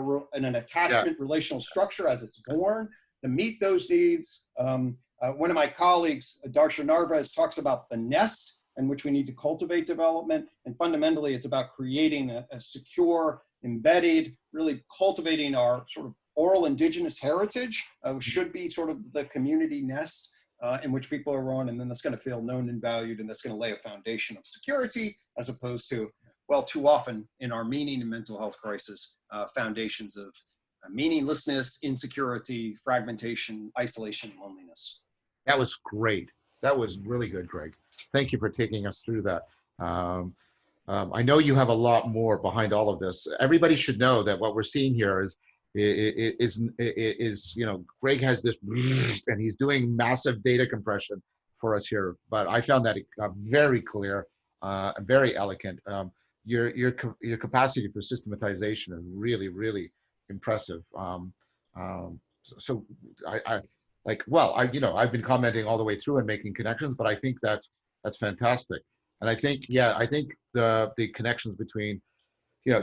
an attachment relational structure as it's born to meet those needs. One of my colleagues, Darshan Narvez, talks about the nest in which we need to cultivate development. And fundamentally, it's about creating a secure, embedded, really cultivating our sort of oral indigenous heritage, which should be sort of the community nest in which people are on, and then that's going to feel known and valued, and that's going to lay a foundation of security, as opposed to, well, too often in our meaning and mental health crisis, foundations of meaninglessness, insecurity, fragmentation, isolation, loneliness. That was great. That was really good, Greg. Thank you for taking us through that. I know you have a lot more behind all of this. Everybody should know that what we're seeing here is Greg has this, and he's doing massive data compression for us here. But I found that very clear, very elegant. Your capacity for systematization is really, really impressive. So I've been commenting all the way through and making connections, but I think that's fantastic. And I think the connections between,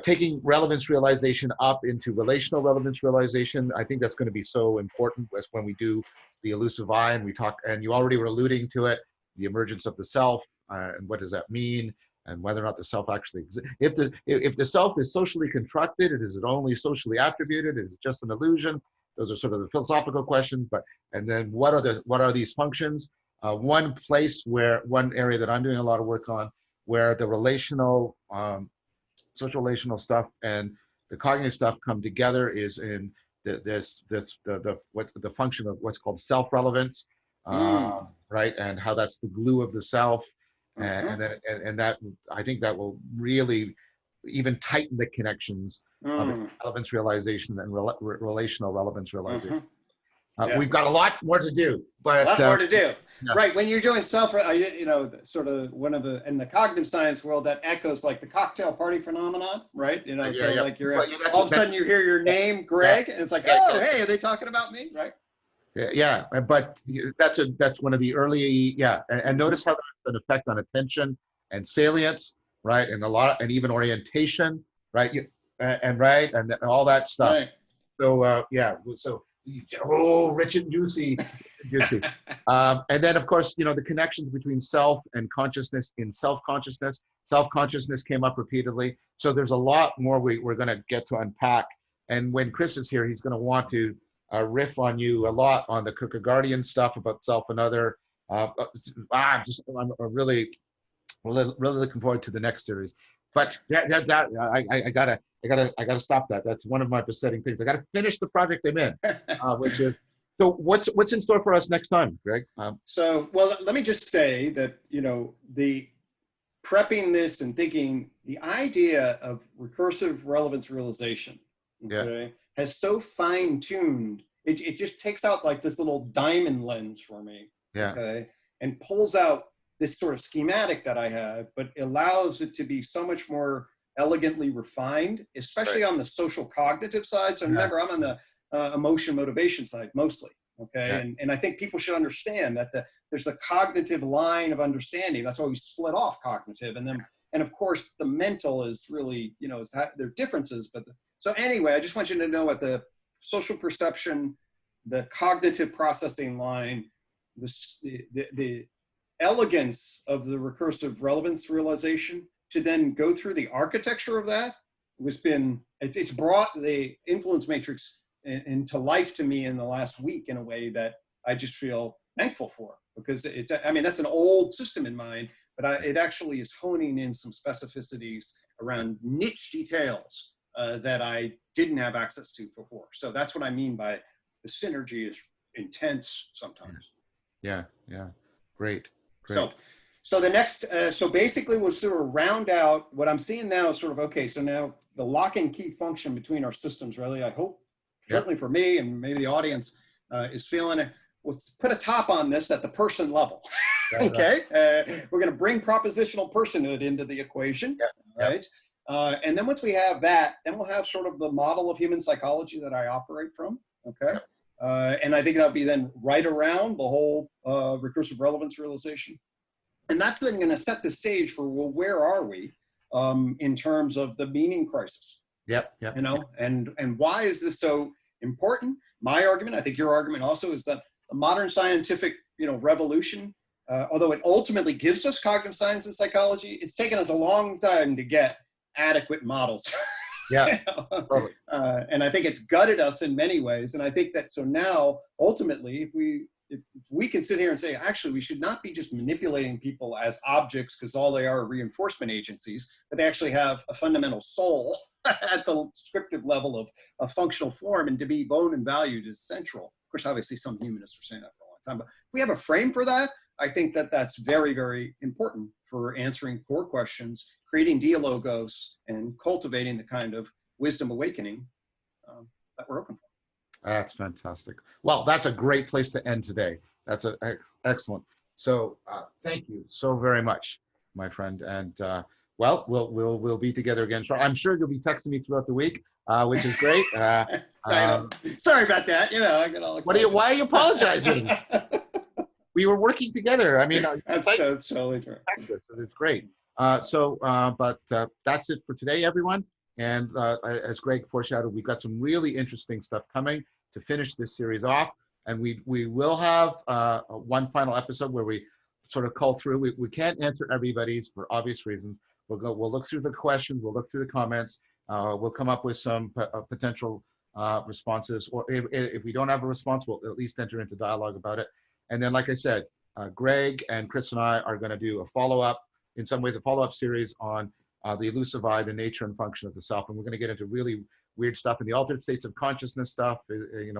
taking relevance realization up into relational relevance realization, I think that's going to be so important as when we do the elusive I, and we talk, and you already were alluding to it, the emergence of the self, and what does that mean, and whether or not the self actually exists. If the self is socially constructed, is it only socially attributed? Is it just an illusion? Those are sort of the philosophical questions. And then what are these functions? One area that I'm doing a lot of work on, where the relational, social relational stuff and the cognitive stuff come together, is in the function of what's called self-relevance, right? And how that's the glue of the self, and that I think that will really even tighten the connections of relevance realization and relational relevance realization. We've got a lot more to do, but a lot more to do. Yeah. Right. When you're doing sort of one of the, in the cognitive science world, that echoes like the cocktail party phenomenon, right? Like you're all of a sudden you hear your name, Greg, and it's like, hey, are they talking about me? Right. Yeah. But that's one of the early, and notice how that's an effect on attention and salience, right? And and even orientation, right? And all that stuff. Right. So, rich and juicy. And then, of course, the connections between self and consciousness in self-consciousness. Self-consciousness came up repeatedly. So there's a lot more we're going to get to unpack. And when Chris is here, he's going to want to riff on you a lot on the Kierkegaardian stuff about self and other. I'm really looking forward to the next series. But I gotta stop that. That's one of my besetting things. I gotta finish the project I'm in, which is. So what's in store for us next time, Greg? Let me just say that the prepping this and thinking, the idea of recursive relevance realization, has so fine-tuned. It just takes out like this little diamond lens for me, and pulls out this sort of schematic that I have, but allows it to be so much more elegantly refined, especially on the social cognitive side. So remember, I'm on the emotion motivation side mostly, and I think people should understand that there's the cognitive line of understanding. That's why we split off cognitive, and of course the mental is really, there are differences. So anyway, I just want you to know what the social perception, the cognitive processing line, the elegance of the recursive relevance realization to then go through the architecture of that it's brought the influence matrix into life to me in the last week in a way that I just feel thankful for, because that's an old system in mind, but it actually is honing in some specificities around niche details that I didn't have access to before. So that's what I mean by the synergy is intense sometimes. Yeah. Great. So the next, so basically we'll sort of round out what I'm seeing now is sort of, so now the lock and key function between our systems, really, I hope, certainly for me and maybe the audience is feeling it. Let's put a top on this at the person level. We're going to bring propositional personhood into the equation, right? And then once we have that, then we'll have sort of the model of human psychology that I operate from, And I think that'll be then right around the whole recursive relevance realization. And that's then going to set the stage for, well, where are we in terms of the meaning crisis? Yep. You know, and why is this so important? My argument, I think your argument also, is that the modern scientific, revolution, although it ultimately gives us cognitive science and psychology, it's taken us a long time to get adequate models. Yeah. Totally. And I think it's gutted us in many ways. And I think that, so now, ultimately, if we can sit here and say, actually, we should not be just manipulating people as objects because all they are reinforcement agencies, but they actually have a fundamental soul at the descriptive level of a functional form, and to be bone and valued is central. Of course, obviously, some humanists are saying that for a long time, but if we have a frame for that, I think that that's very, very important for answering core questions, creating dialogos, and cultivating the kind of wisdom awakening that we're open for. That's fantastic. Well, that's a great place to end today. That's excellent. So thank you so very much, my friend. And well, we'll be together again. I'm sure you'll be texting me throughout the week, which is great. I know. Sorry about that. I get all excited. Why are you apologizing? We were working together. I mean, that's totally true. It's great. But that's it for today, everyone. And as Gregg foreshadowed, we've got some really interesting stuff coming to finish this series off. And we will have one final episode where we sort of cull through. We can't answer everybody's for obvious reasons. We'll look through the questions. We'll look through the comments. We'll come up with some potential responses. Or if we don't have a response, we'll at least enter into dialogue about it. And then, like I said, Gregg and Chris and I are going to do a follow-up, in some ways, a follow-up series on the elusive I, the nature and function of the self. And we're going to get into really weird stuff in the altered states of consciousness stuff,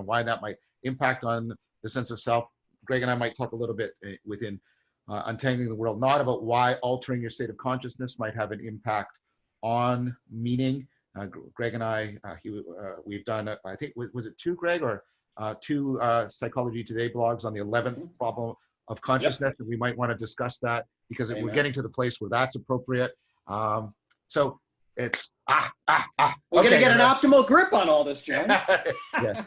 why that might impact on the sense of self. Gregg and I might talk a little bit within Untangling the Worldknot about why altering your state of consciousness might have an impact on meaning. Gregg and I, we've done, I think, was it two, Gregg, or two Psychology Today blogs on the 11th problem of consciousness, and we might want to discuss that because we're getting to the place where that's appropriate. So it's we're gonna get an optimal grip on all this, John. Yeah.